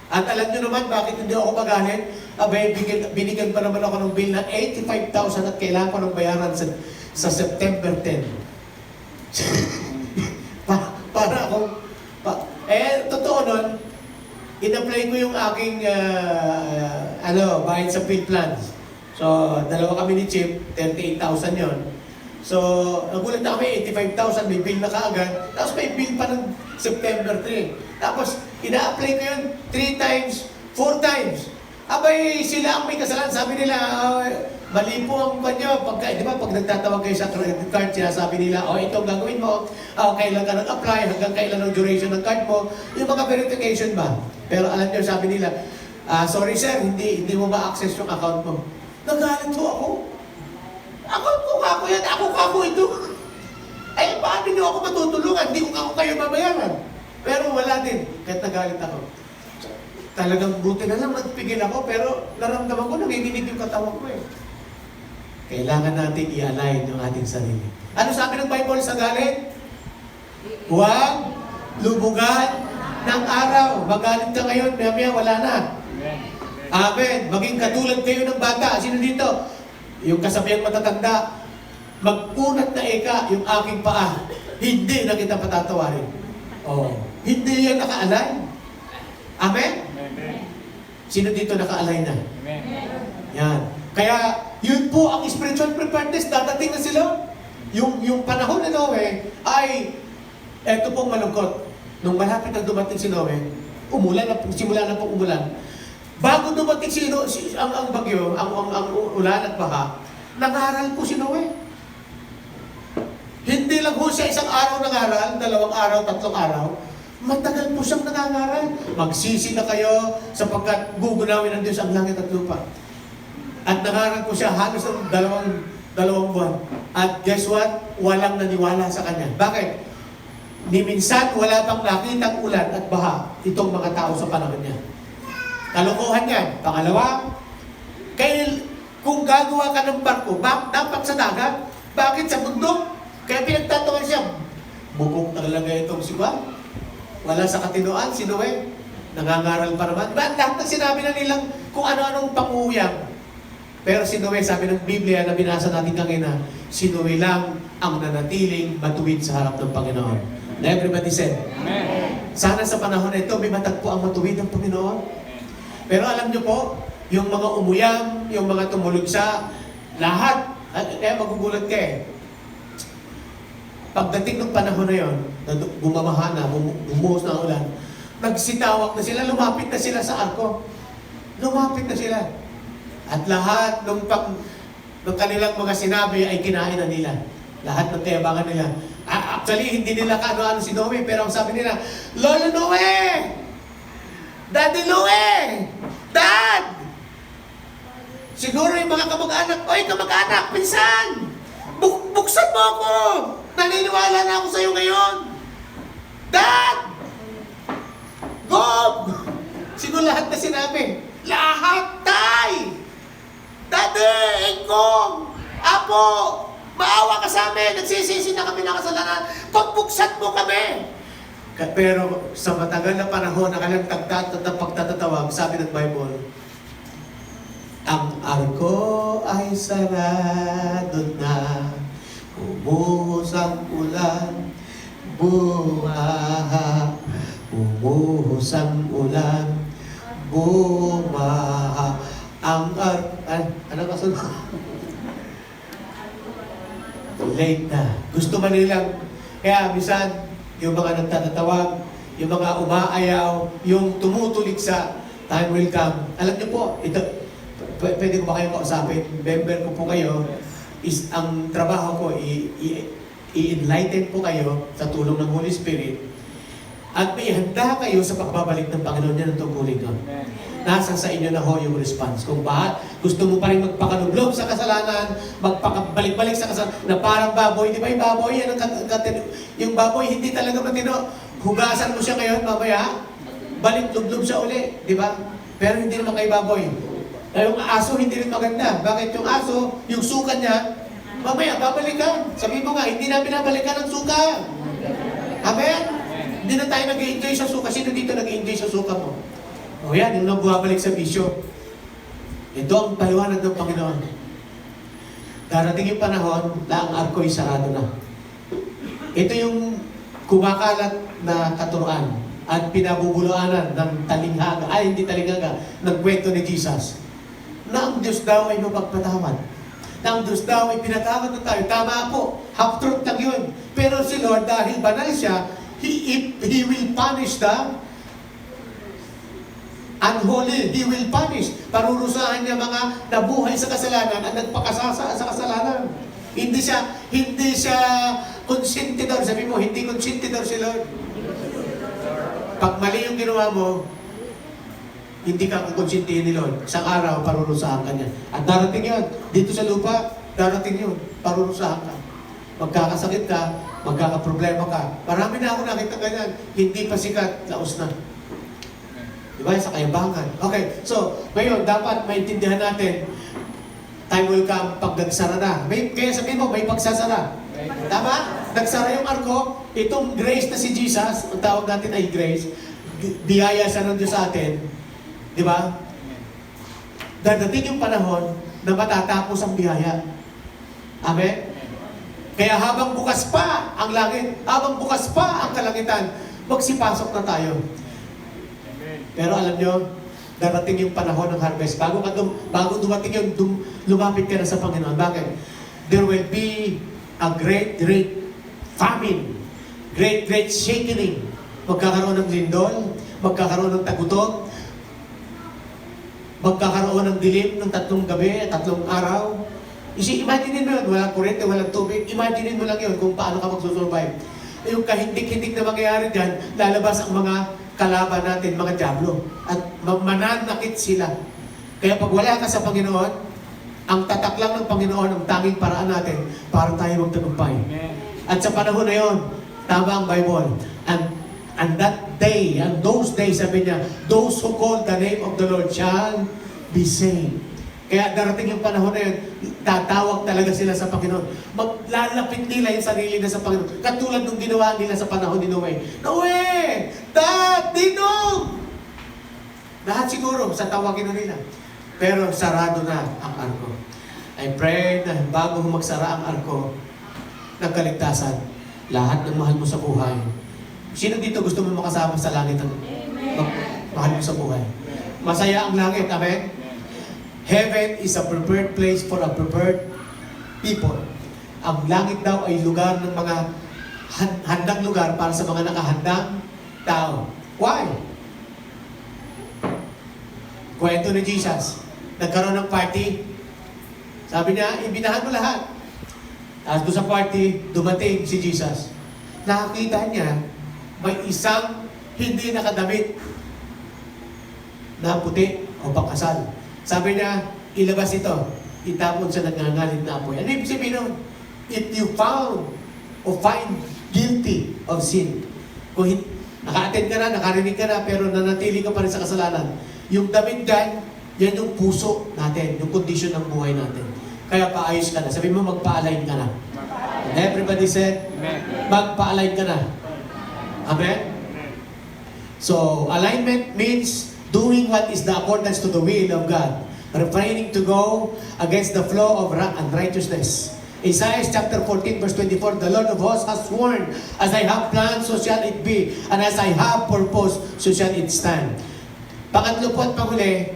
At alam nyo naman bakit hindi ako magalit? Abay, binigyan pa naman ako ng bill na 85,000 at kailangan ko ng bayaran sa September 10. Para akong... totoo nun, in-apply ko yung aking bayad sa field plans. So, dalawa kami ni Chip, 38,000 yon. So, nagulat na kami, 85,000, may bill na kaagad. Tapos may bill pa ng September 3. Tapos, ina-apply ko yun 3 times, 4 times. Abay, sila ang may kasalanan. Sabi nila, mali po ang banyo. Di ba, pag nagtatawag kayo sa credit card, sinasabi nila, ito ang gagawin mo. Kailan ka nag-apply, hanggang kailan ang duration ng card mo. Yung mga verification ba? Pero alam nyo, sabi nila, sorry sir, hindi mo ma-access yung account mo. Nagalit po ako. Account ko ako yan, ako ito. Ay, paano nyo ako matutulungan? Hindi ko ako kayo babayaran. Pero wala din, kahit nagalit ako. Talagang buti na lang, nagpigil ako, pero naramdaman ko, nanginginig yung katawan ko eh. Kailangan natin i-align yung ating sarili. Ano sabi ng Bible sa galit? Huwag lubugan ng araw. Magalit ka ngayon, maya wala na. Amen. Maging katulad kayo ng bata. Sino dito? Yung kasabihang matatanda. Mag-unat na eka yung aking paa. Hindi na kita patatawarin. Oh. Hindi yan naka-align. Amen? Sino dito naka-align na? Yan. Kaya, yun po ang spiritual preparedness. Dadating na sila. Yung panahon ni Noe ay, eto pong malungkot. Nung malapit na dumating si Noe, simula na pong umulan. Bago dumating ang bagyo, ang ulan at baha, nangaral po si Noe. Hindi lang po siya isang araw nangaral, 2 araw, 3 araw. Matagal po siyang nangangaral. Magsisi na kayo sapagkat gugunawin ng Diyos ang langit at lupa. At nangaral po siya halos ng dalawang buwan. At guess what? Walang naniwala sa kanya. Bakit? Ni minsan wala pang nakitang ulan at baha itong mga tao sa panahon niya. Kalokohan yan. Pangalawa, kung gagawa ka ng barko, dapat sa dagat. Bakit sa bundok? Kaya pinagtatawan siya. Bukok talaga itong si Juan. Wala sa katinoan, si Noe. Nangangaral pa naman. Lahat ng sinabi na nilang kung ano-anong panguyang. Pero si Noe, sabi ng Biblia na binasa natin kanina, si Noe lang ang nanatiling matuwid sa harap ng Panginoon. Na everybody said, Amen. Sana sa panahon na ito, may matagpo ang matuwid ng Panginoon. Pero alam niyo po, yung mga umuyang, yung mga tumulugsa, lahat, magugulat ka eh. Pagdating ng panahon na yon, bumamaha na, bumuhos na ang ulan, nagsitawak na sila, lumapit na sila sa arko. Lumapit na sila. At lahat ng kanilang mga sinabi ay kinain na nila. Lahat ng tiyabangan nila. Actually, hindi nila kaano-ano si Noe, pero ang sabi nila, Lolo Noe! Daddy Noe! Dad! Siguro yung mga kamag-anak, oy kamag-anak, pinsan! Buksan mo ako! Naniniwala na ako sa'yo ngayon! Dad! Gob! Sino lahat na sinabi? Lahat, tay! Daddy! Engkong! Apo! Maawa ka sa amin! Nagsisisi na kami ng kasalanan! Pagbuksan mo kami! Pero sa matagal na panahon na kanilang pagtatatawag, sabi ng Bible, ang arko ay sarado na, umuhos ang ulan, bumaha, umuhos ang ulan, bumaha, ano kasunod? Late na. Gusto man nilang, kaya minsan, yung mga nagtatatawag, yung mga umaayaw, yung tumutulig sa time will come. Alam niyo po, ito, pwede ko ba kayo kausapin? Member ko po kayo, is ang trabaho ko, i-enlighten po kayo sa tulong ng Holy Spirit at may handa kayo sa pagbabalik ng Panginoon niya ng tungkulin ko. Nasa sa inyo na ho yung response. Kung ba, gusto mo pa rin magpakalublob sa kasalanan, magpakabalik-balik sa kasalanan, na parang baboy, di ba yung baboy, yan yung baboy hindi talaga matino. Hugasan mo siya ngayon, mamaya, balik-lublob siya uli, di ba? Pero hindi naman kay baboy. Yung aso hindi rin maganda. Bakit yung aso, yung suka niya, mamaya babalikan. Sabi mo nga, hindi na binabalikan ang suka. Amen? Hindi na tayo nag-i-enjoy sa suka. Sino dito nag-i-enjoy sa suka mo? O yan, yung nababalik sa bisyo. Ito ang paliwanag ng Panginoon. Darating yung panahon na ang arko'y sarado na. Ito yung kumakalat na katuruan at pinabubuluanan ng talinghaga, hindi talinghaga, ng kwento ni Jesus. Na ang Diyos daw ay mapagpatawad. Na ang Diyos daw ay pinatawad na tayo. Tama po, half-truth lang yun. Pero si Lord, dahil banal siya, He will punish the unholy. He will punish. Parurusahan niya mga nabuhay sa kasalanan at nagpakasasa sa kasalanan. Hindi siya konsentidor. Sabi mo, hindi konsentidor si Lord. Pag mali yung ginawa mo, hindi ka kukonsintihin ni Lord. Isang araw, parurusahan ka niya. At darating yun. Dito sa lupa, darating yun. Parurusahan ka. Magkakasakit ka, magkakaproblema ka. Marami na ako nakita ganyan. Hindi pa sikat, laos na. Diba? Sa kayabangan. Okay, so, ngayon, dapat maintindihan natin, time will come pag nagsara na. Kaya sabihin mo, may pagsasara. Tama? Nagsara yung arko, itong grace na si Jesus, ang tawag natin ay grace, biyaya siya ng Diyos sa atin, di ba? Dadating yung panahon na matatapos ang biyaya. Amen? Kaya habang bukas pa ang langit, habang bukas pa ang kalangitan, magsipasok na tayo. Pero alam nyo, darating yung panahon ng harvest. Bago dumating yun, lumapit ka na sa Panginoon. Bakit? There will be a great famine. Great shaking. Magkakaroon ng lindol, magkakaroon ng tagutom, magkakaroon ng dilim ng 3 gabi, 3 araw. Imagine mo yun, walang kurente, walang tubig. Imagine mo lang yun kung paano ka magsusurvive. Yung kahindik-hindik na mangyayari dyan, lalabas ang mga kalaban natin, mga dyablo. At mananakit sila. Kaya pag wala ka sa Panginoon, ang tatak lang ng Panginoon, ang tanging paraan natin para tayo magtagumpay. At sa panahon na yon, tama ang Bible. And that day, and those days, sabi niya, those who call the name of the Lord shall be saved. Kaya darating yung panahon na yun, tatawag talaga sila sa Panginoon. Maglalapit nila yung sarili na sa Panginoon. Katulad ng ginawa nila sa panahon ni Noe. Noe! Dad! Dinong! Lahat siguro, sa tawagin na nila. Pero sarado na ang arko. I pray na bago magsara ang arko ng kaligtasan, lahat ng mahal mo sa buhay. Sino dito gusto mo makasama sa langit? Mahal mo sa buhay. Masaya ang langit. Amen? Heaven is a prepared place for a prepared people. Ang langit daw ay lugar ng mga handang lugar para sa mga nakahandang tao. Why? Kwento ni Jesus. Nagkaroon ng party. Sabi niya, ibinahan mo lahat. At doon sa party, dumating si Jesus. Nakakita niya, may isang hindi nakadamit na puti o pangkasal. Sabi niya, ilabas ito. Itapon sa nagngangalit na apoy. Ano ibig sabihin nun? If you found or find guilty of sin, kung naka-attend ka na, nakarinig ka na, pero nanatili ka pa rin sa kasalanan, yung damit dyan, yan yung puso natin, yung kondisyon ng buhay natin. Kaya paayos ka na. Sabi mo, magpa-align ka na. Everybody said, magpa-align ka na. Amen? So, alignment means doing what is the accordance to the will of God. Refraining to go against the flow of unrighteousness. Isaiah chapter 14 verse 24, the Lord of hosts has sworn, as I have planned, so shall it be, and as I have purposed, so shall it stand. Pangatlo po at panghuli,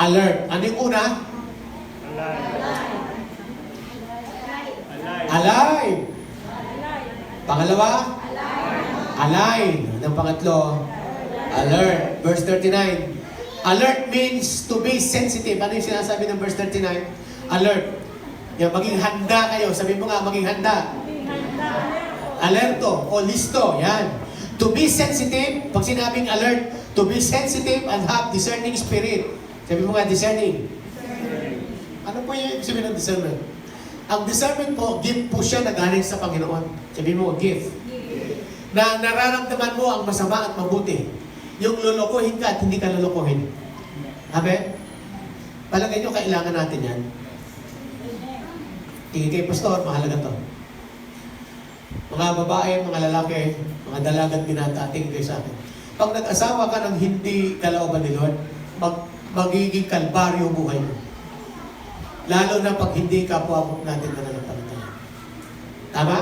alert. Ano yung una? Alive. Pangalawa? Alive. Ang pangatlo, alert. Verse 39. Alert means to be sensitive. Ano yung sinasabi ng verse 39? Alert. Yung maging handa kayo. Sabi mo nga, maging handa. Alerto o listo. Yan. To be sensitive, pag sinabing alert, to be sensitive and have discerning spirit. Sabi mo nga, discerning. Ano po yung sabi ng discernment? Ang discernment po, gift po siya na galing sa Panginoon. Sabi mo, gift. Na nararamdaman mo ang masama at mabuti. Yung lulukuhin ka at hindi ka lulukuhin. Amen? Palagay nyo, kailangan natin yan. Tingin kay Pastor, mahalaga to. Mga babae, mga lalaki, mga dalagat binata, tingin kayo sa akin. Pag nag-asawa ka ng hindi kalooban ni Lord, magiging kalbaryo buhay mo. Lalo na pag hindi ka po natin nananampalataya. Tama?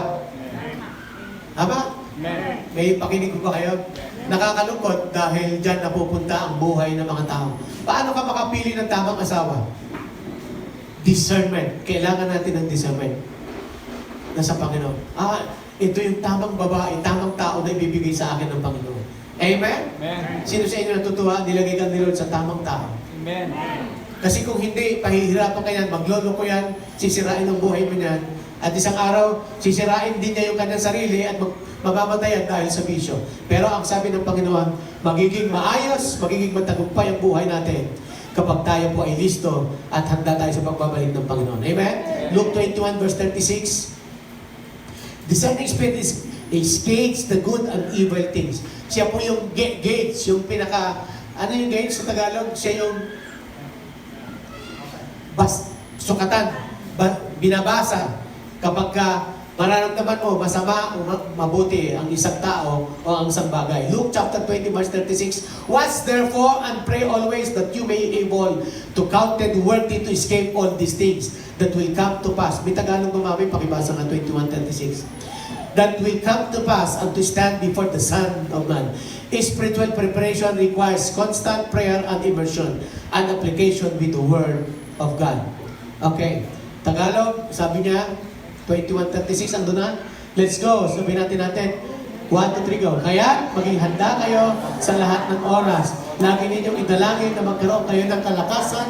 Tama? May pakinig ba kayo? Nakakalungkot dahil dyan napupunta ang buhay ng mga tao. Paano ka makapili ng tamang asawa? Discernment. Kailangan natin ng discernment. Nasa Panginoon. Ito yung tamang babae, tamang tao na ibibigay sa akin ng Panginoon. Amen? Amen. Sino sa inyo natutuwa? Nilagay ka ni Lord sa tamang tao. Amen. Kasi kung hindi, pahihirapan ka yan, maglolo ko yan, sisirain ang buhay mo yan. At isang araw, sisirain din niya yung kanyang sarili at mamamatayan dahil sa bisyo. Pero ang sabi ng Panginoon, magiging maayos, magiging matagumpay ang buhay natin kapag tayo po ay listo at handa tayo sa pagbabalik ng Panginoon. Amen? Luke 21 verse 36. Discerning spirit is gauge the good and evil things. Siya po yung gauge, yung pinaka, ano yung gauge sa Tagalog? Siya yung sukatan, binabasa kapag ka mararamdaman mo masama o mabuti ang isang tao o ang isang bagay. Luke chapter 20 verse 36, watch therefore and pray always that you may be able to count it worthy to escape all these things that will come to pass. May Tagalog ba mami? Pakibasa nga 21:36. That will come to pass and to stand before the Son of Man. Spiritual preparation requires constant prayer and immersion and application with the Word of God. Okay. Tagalog, sabi niya, 21:36, ando na. Let's go. Sabihin natin 1, 2, 3, go. Kaya, maging handa kayo sa lahat ng oras. Lagi ninyong idalangin na magkaroon kayo ng kalakasan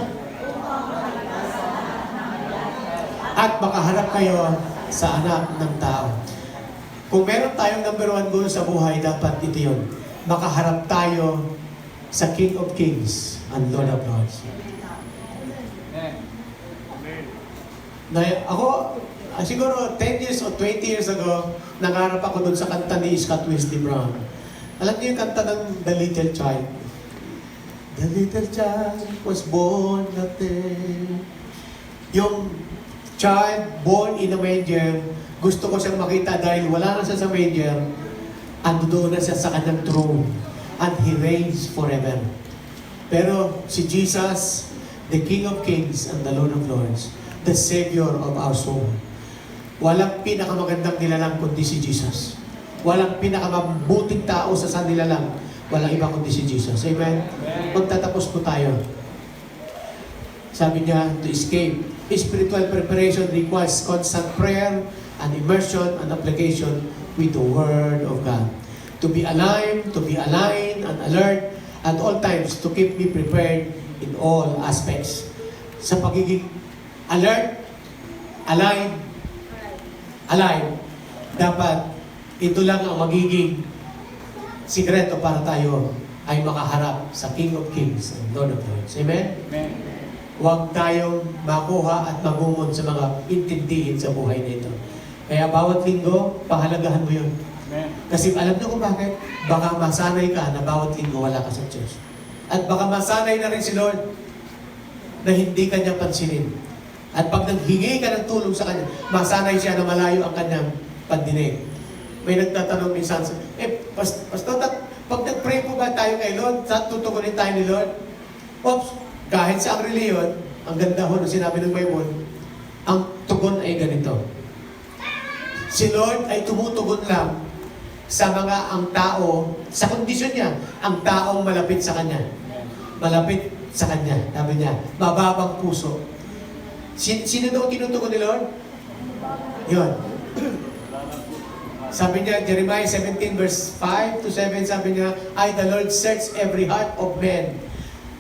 at makaharap kayo sa anak ng tao. Kung meron tayong number 1 goal sa buhay, dapat ito yun. Makaharap tayo sa King of Kings and Lord of Lords. Ako, siguro 10 years or 20 years ago, nangarap ako dun sa kanta ni Scott Wesley Brown. Alam niyo yung kanta ng The Little Child? The little child was born that day. Yung child born in a manger, gusto ko siyang makita dahil wala na siya sa manger, ando doon na siya sa kanyang throne, and He reigns forever. Pero si Jesus, the King of Kings and the Lord of Lords, the Savior of our soul, walang pinakamagandang nilalang kundi si Jesus. Walang pinakamabuting tao sa nilalang, walang iba kundi si Jesus. Amen? Magtatapos po tayo. Sabi niya, to escape, spiritual preparation requires constant prayer and immersion and application with the Word of God. To be alive, to be aligned and alert at all times, to keep me prepared in all aspects. Sa pagiging alert, alive, dapat ito lang ang magiging sikreto para tayo ay makaharap sa King of Kings and Lord of Lords. Amen? Amen. Huwag tayong makuha at magumon sa mga intindihin sa buhay nito. Kaya bawat linggo, pahalagahan mo yun. Amen. Kasi alam niyo kung bakit? Baka masanay ka na bawat linggo wala ka sa church. At baka masanay na rin si Lord na hindi kanya pansinin. At pag naghingi ka ng tulong sa kanya, masanay siya na malayo ang kanyang pandinig. May nagtatanong minsan, Pastor, pag nag-pray po ba tayo kay Lord, tutugunin tayo ni Lord? Oops, kahit sa ang reliyon, ang ganda ho na sinabi ng Bible, ang tugon ay ganito. Si Lord ay tumutugon lang sa mga ang tao, sa kondisyon niya, ang taong malapit sa Kanya. Malapit sa Kanya. Sabi niya, mababang puso. Sino daw tinutugon ni Lord? Yun. Sabi niya, Jeremiah 17 verse 5 to 7, sabi niya, I, the Lord, search every heart of men.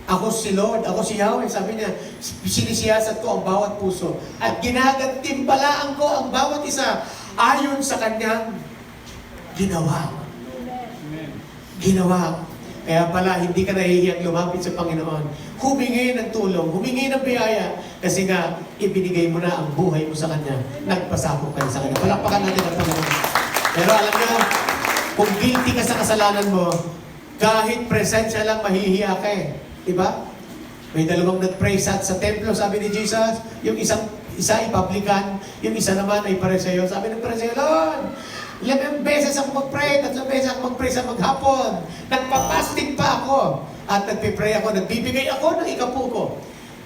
Ako si Lord, ako si Yahweh. Sabi niya, sinisiyasat ko ang bawat puso. At ginagantimpalaan ko ang bawat isa ayon sa kanyang ginawa. Ginawa. Kaya pala, hindi ka nahihiyang lumapit sa Panginoon. Humingi ng tulong, humingi ng biyaya. Kasi nga, ibinigay mo na ang buhay mo sa Kanya. Nagpasakop ka sa Kanya. Palakpakan natin ang Panginoon. Pero alam niyo, kung guilty ka sa kasalanan mo, kahit presensya lang, mahihiya ka eh. Diba? May dalawang nag-pray sa templo, sabi ni Jesus, yung isa ay publican, yung isa naman ay pareseyo. Sabi ng pareseyo, Lord, ilang beses ako mag-pray, 3 beses ako mag-pray sa maghapon. Nagpa-fasting pa ako. At nagpipray ako, nagbibigay ako ng ikapuko.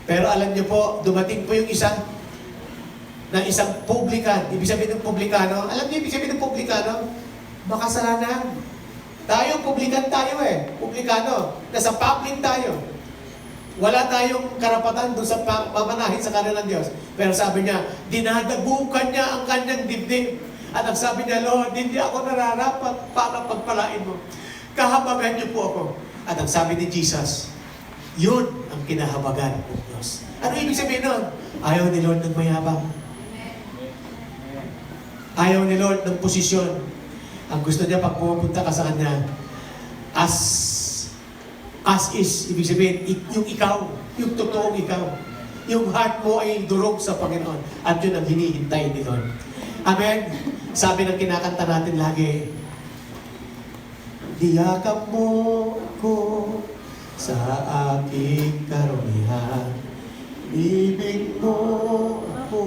Pero alam niyo po, dumating po yung isang publican. Ibig sabihin ng publikano, alam niyo ibig sabihin ng publikano? Makasalanan. Tayo, publikan tayo eh. Publikano. Nasa public tayo. Wala tayong karapatan doon sa pamanahin sa kanan ng Diyos. Pero sabi niya, dinadagukan niya ang kanyang dibdib. At ang sabi niya, Lord, hindi ako nararapat para pagpalain mo. Kahabagan niyo po ako. At ang sabi ni Jesus, yun ang kinahabagan ng Diyos. Ano ibig sabihin nun? Ayaw ni Lord ng mayabang. Ayaw ni Lord ng posisyon. Ang gusto niya pag pumunta ka sa Kanya, as is, ibig sabihin, yung ikaw, yung totoong ikaw. Yung heart mo ay durog sa Panginoon. At yun ang hinihintay ni Lord. Amen? Sabi ng kinakanta natin lagi, diyakap mo ko sa aking karumihan. Ibig mo ako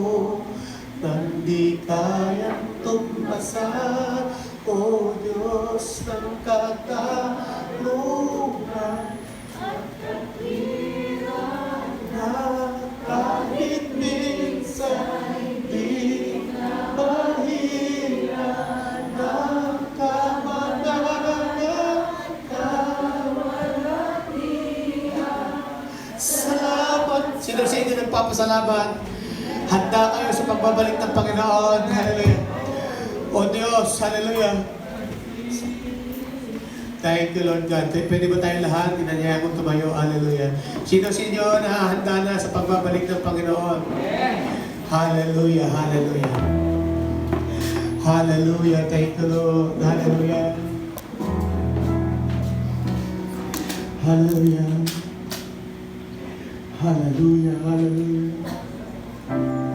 nang di kayang tumpasan, O Diyos ng katarungan. Na kahit minsan di mahirap ng kamanagan ka. Salamat! Sino sa inyo nagpapasalamat? Handa kayo sa pagbabalik ng Panginoon. Hallelujah. O Diyos, hallelujah. Thank you, Lord God. Pwede ba tayong lahat? Inanyaya kong tumayo. Hallelujah. Sino sa inyo na handa na sa pagbabalik ng Panginoon? Hallelujah, hallelujah. Hallelujah. Thank you, Lord. Hallelujah. Hallelujah. Hallelujah, hallelujah. Ang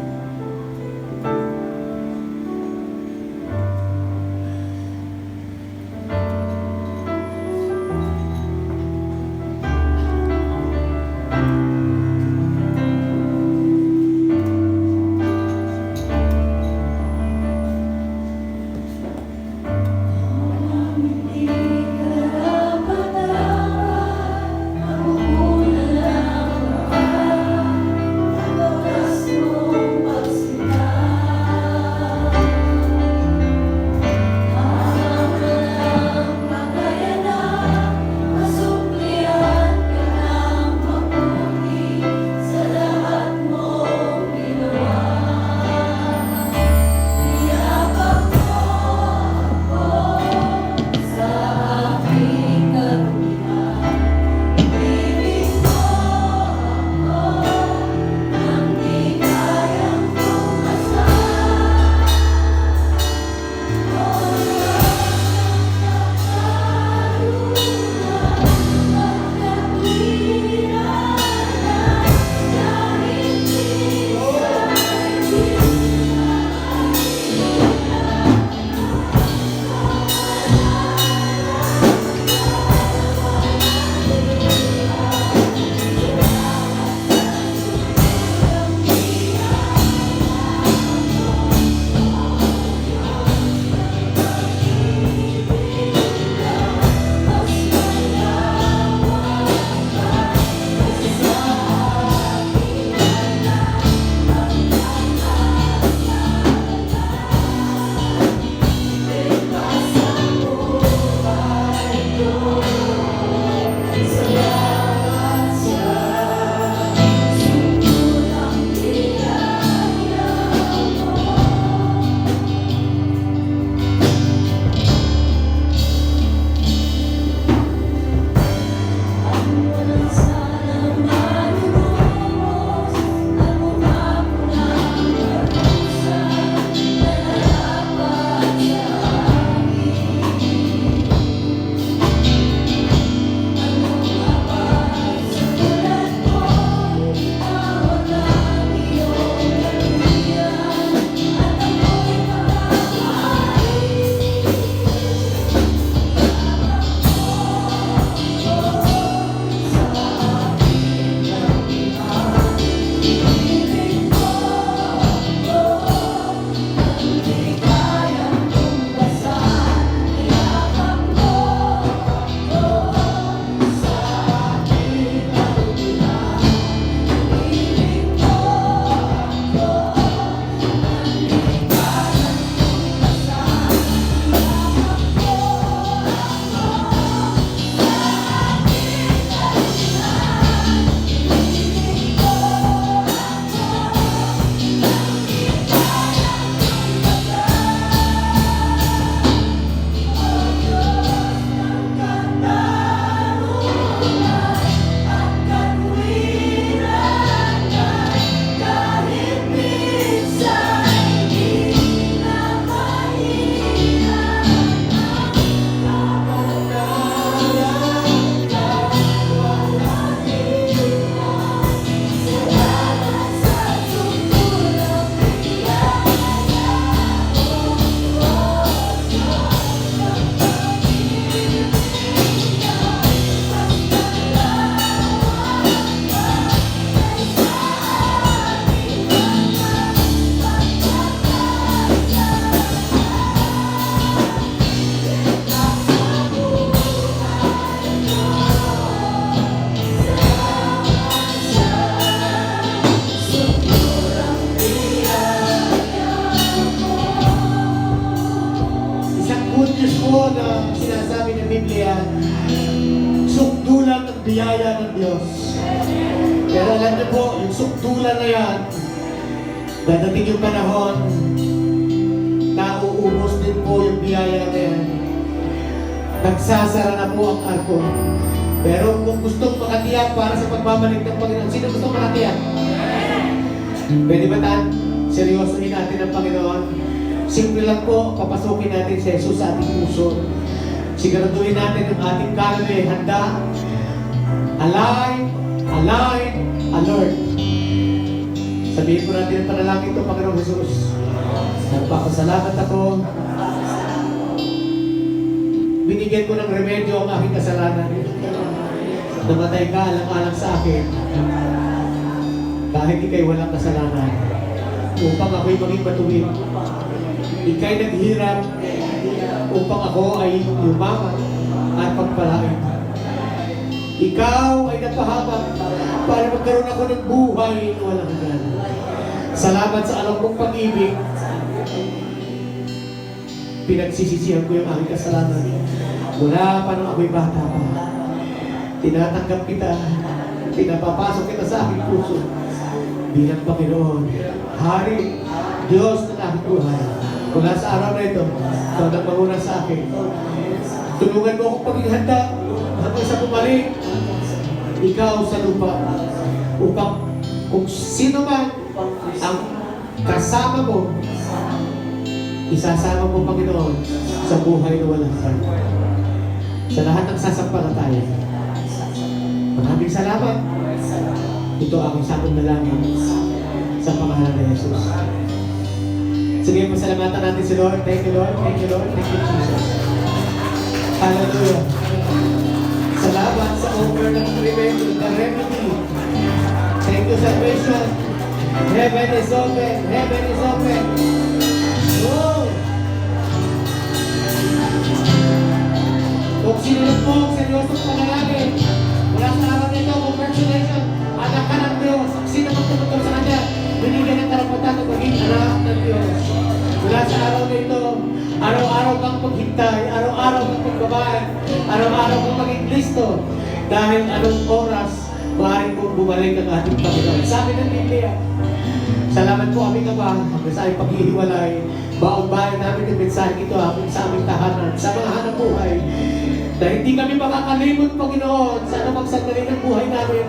biyaya ng Diyos. Pero alam niyo po, yung sukdulan na yan, dadating yung panahon, nauubos din po yung biyaya na yan. Nagsasara na po ang arko. Pero kung gustong makatiyak para sa pagbabalik ng Panginoon, sino gustong makatiyak? Pwede ba tayo seryosohin natin ang Panginoon? Simple lang po, papasukin natin si Jesus sa ating puso. Siguraduhin natin ang ating kaluluwa handa, alive, alert. Sabihin po natin ang panalangin ito, Panginoong Jesus. Nagpapasalamat ako. Binigyan ko ng remedyo ang aking kasalanan. Namatay ka alang-alang sa akin. Kahit ikay walang kasalanan. Upang ako'y maging matuwid. Ika'y naghirap upang ako ay yumaman at pagpalain. Ikaw ay napahamak para magkaroon ako ng buhay na walang hanggan. Salamat sa alam kong pag-ibig. Pinagsisisihan ko yung aking kasalanan. Mula pa nung ako'y bata pa. Tinatanggap kita. Pinapapasok kita sa aking puso. Bilang Panginoon, Hari, Diyos ng aking buhay. Mula sa araw na ito, ikaw nang manguna sa akin. Tulungan mo akong paging handa hanggang sa bumalik. Ikaw sa lupa. Upang kung sino man ang kasama mo, isasama mo, Panginoon, sa buhay na walang hanggan. Sa lahat ng sasampalataya. Maraming salamat. Ito ang isang dalangin sa pangalan ni Jesus. Sige, pasalamatan natin si Lord. Thank you, Lord. Thank you, Lord. Thank you, Jesus. Hallelujah. Salamat sa offer ng remedy. Thank you, salvation. Heaven is open. Heaven is open. Oh! Kung sinunod mo ang seryosong panalangin, mula sa araw nito, congratulations, anak ka ng Diyos. Ang sino mang tumutong sa Kanya, binigyan ng karapatan na maging anak ng Diyos. Mula sa araw nito, araw-araw kang maghintay, araw-araw kang magbabayad, araw-araw kang maging listo. Dahil anong oras, maaaring kong bumalik ang ating Panginoon. Sabi ng Biblia, salamat po aming Ama, hanggang sa aming paghihiwalay, baon-bayan namin ang mensahe ito sa aming tahanan, sa mga hanap buhay. Dahil hindi kami makakalimot, Panginoon, sa anumang sandali ng buhay namin.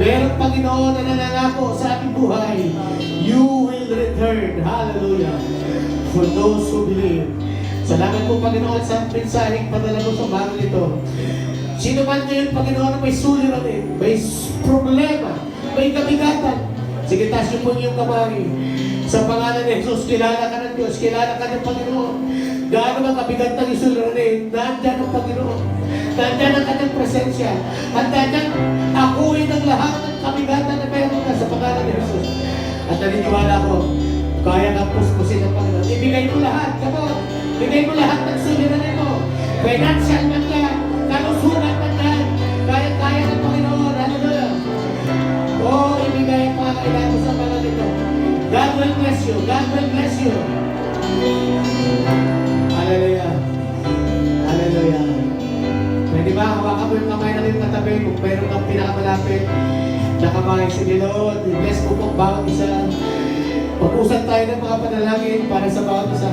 Meron, Panginoon, na nanangako sa ating buhay. You will return. Hallelujah. For those who believe. Salamat po, Panginoon, sa mensaheng padala mo sa umaga nito. Sino man ngayon, Panginoon, may suliranin, may problema, may kabigatan. Sige, taas niyo po yung kamay. Sa pangalan ni Jesus, kilala ka ng Diyos, kilala ka ng Panginoon. Gaano mang kabigat ng isuliranin, nandyan ang Panginoon. Nandyan ang kanyang presensya. At nandyan akuin ang lahat ng kabigatan na meron ka sa pangalan ni Jesus. At naniniwala ko, kaya kang puspusin ng Panginoon. Ibigay mo lahat, come on. Ibigay mo lahat ng suliranin mo. Financial man yan, kalusugan man yan. Kaya ng Panginoon. Hallelujah. Oh, ibigay ang mga kailangan mo sa pangalan nito. God will bless you. God will bless you. Hallelujah. Hallelujah. Pwede ba? Hawakan mo yung kamay ng iyong katabi kung meron kang pinakamalapit na kamay. Sige, Lord, bless mo po bawat isa. Pag-usap tayo ng mga panalangin para sa bawat isa.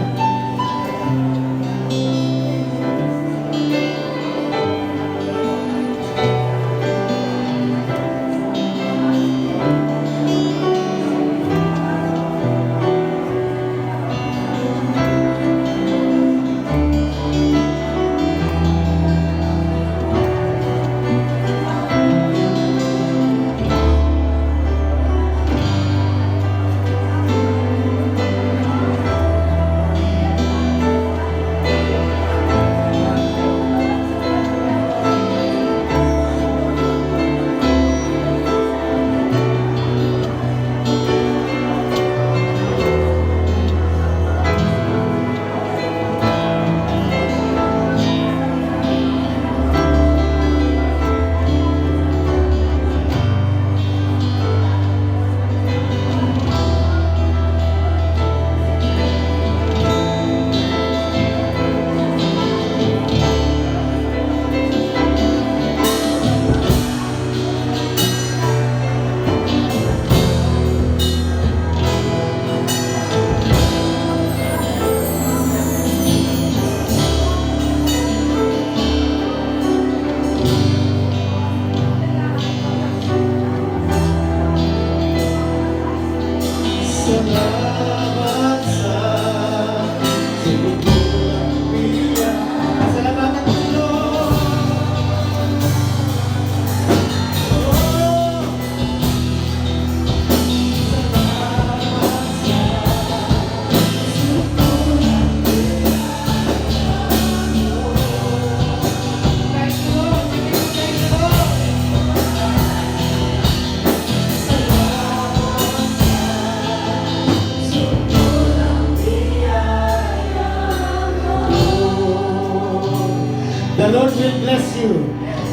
bless you.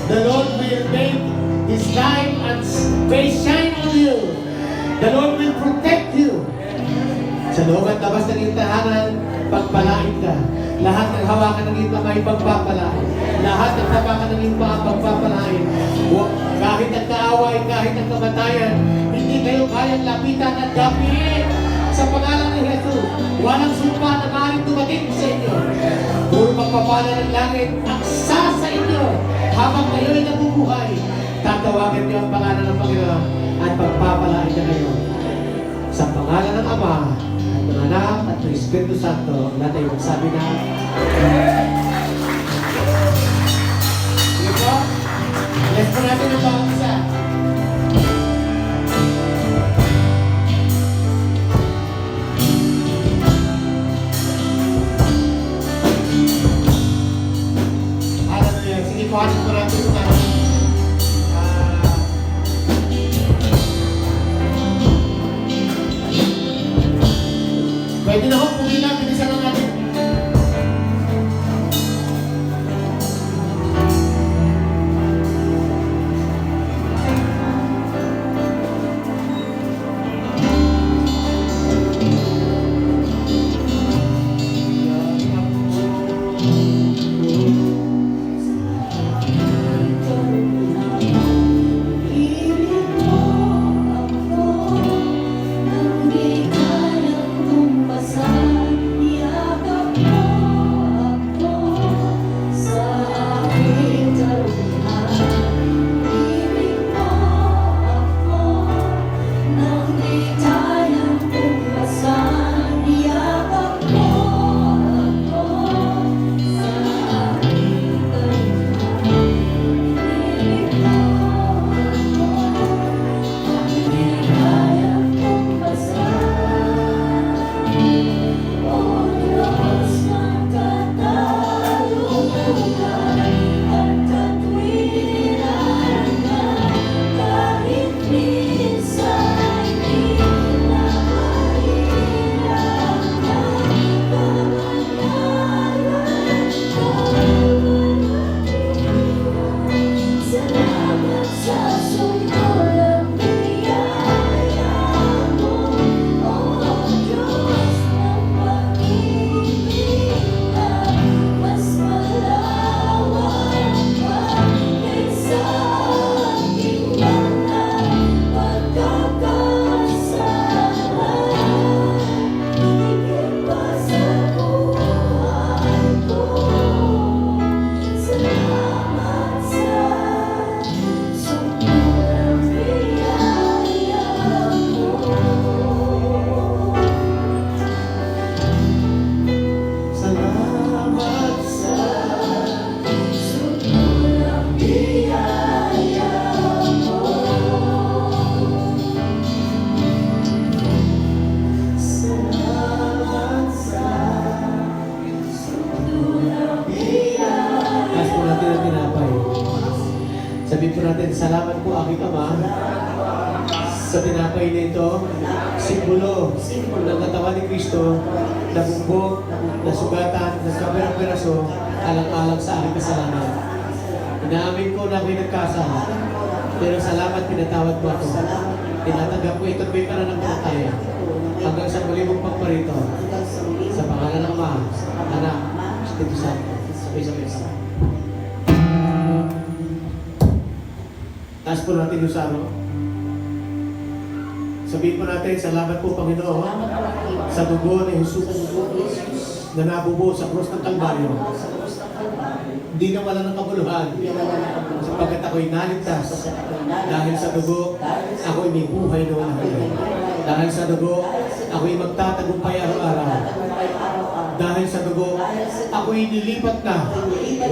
The Lord will make His light and face shine on you. The Lord will protect you. Sa loob at labas ng iyong tahanan, pagpalain ka. Lahat ng hawakan ng iyong kamay, pagpapalain. Lahat ng tapakan ng iyong paa, pagpapalain. Kahit ang kaaway, kahit ang kamatayan, hindi kayo kayang lapitan at gapiin. Sa pangalan ni Jesus, walang sumpa na maaaring dumating sa inyo. Puro pagpapala ng langit, aksa sa inyo. Habang kayo'y nabubuhay, tatawagan niyo ang pangalan ng Panginoon at pagpapalain niya kayo. Sa pangalan ng Ama, at ng Anak, at ng Espiritu Santo, lahat ay magsabi na, sige po, bless po natin ang bawat isa. Hallelujah. Sige po, hanin po natin ito natin. Pwede na ho, pumila, bilisan lang natin. Sabihin po natin, salamat po aking Ama sa tinapay nito, simbolo ng katawan ni Kristo, nabugbog, nasugatan, nagkaperang-peraso, alang-alang sa aking kasalanan. Inaamin ko na ako'y nagkasala, pero salamat pinatawad mo ako. Tinatanggap ko ito't may pananampalataya hanggang sa muli mong pagparito. Sa pangalan ng Ama, Anak, Espiritu Santo, sabay-sabay sa taas po natin yung saro. Sabihin po natin, salamat po Panginoon sa dugo ni Jesus na nabubo sa krus ng Kalbaryo. Hindi na wala ng kabuluhan sapagkat ako'y naligtas. Dahil sa dugo, ako'y may buhay na walang hanggan. Dahil sa dugo, ako'y magtatagumpay araw-araw. Dahil sa dugo, ako'y nilipat na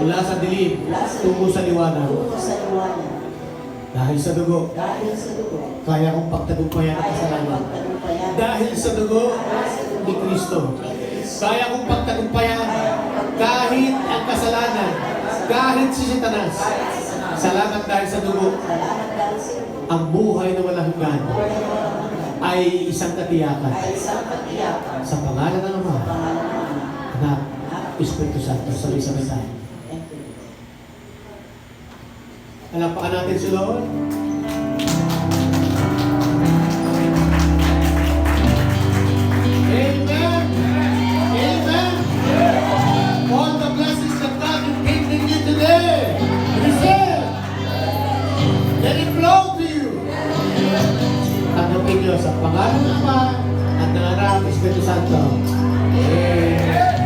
mula sa dilim tungo sa liwanag. Dahil sa dugo, kaya kong pagtagumpayan ang kasalanan. Dahil sa dugo ni Kristo, kaya kong pagtagumpayan kahit ang kasalanan, kahit si Satanas. Salamat dahil sa dugo. Ang buhay na walang hanggan ay isang katiyakan. Sa pangalan ng Ama, Anak, Espiritu Santo, sabay-sabay tayo. Alapakan natin si Lord. Amen. Amen. All the blessings that God is giving you today, receive. Let it flow to you. Tanggapin niyo sa pangalan ng Ama at ng Anak, Espiritu Santo. Amen.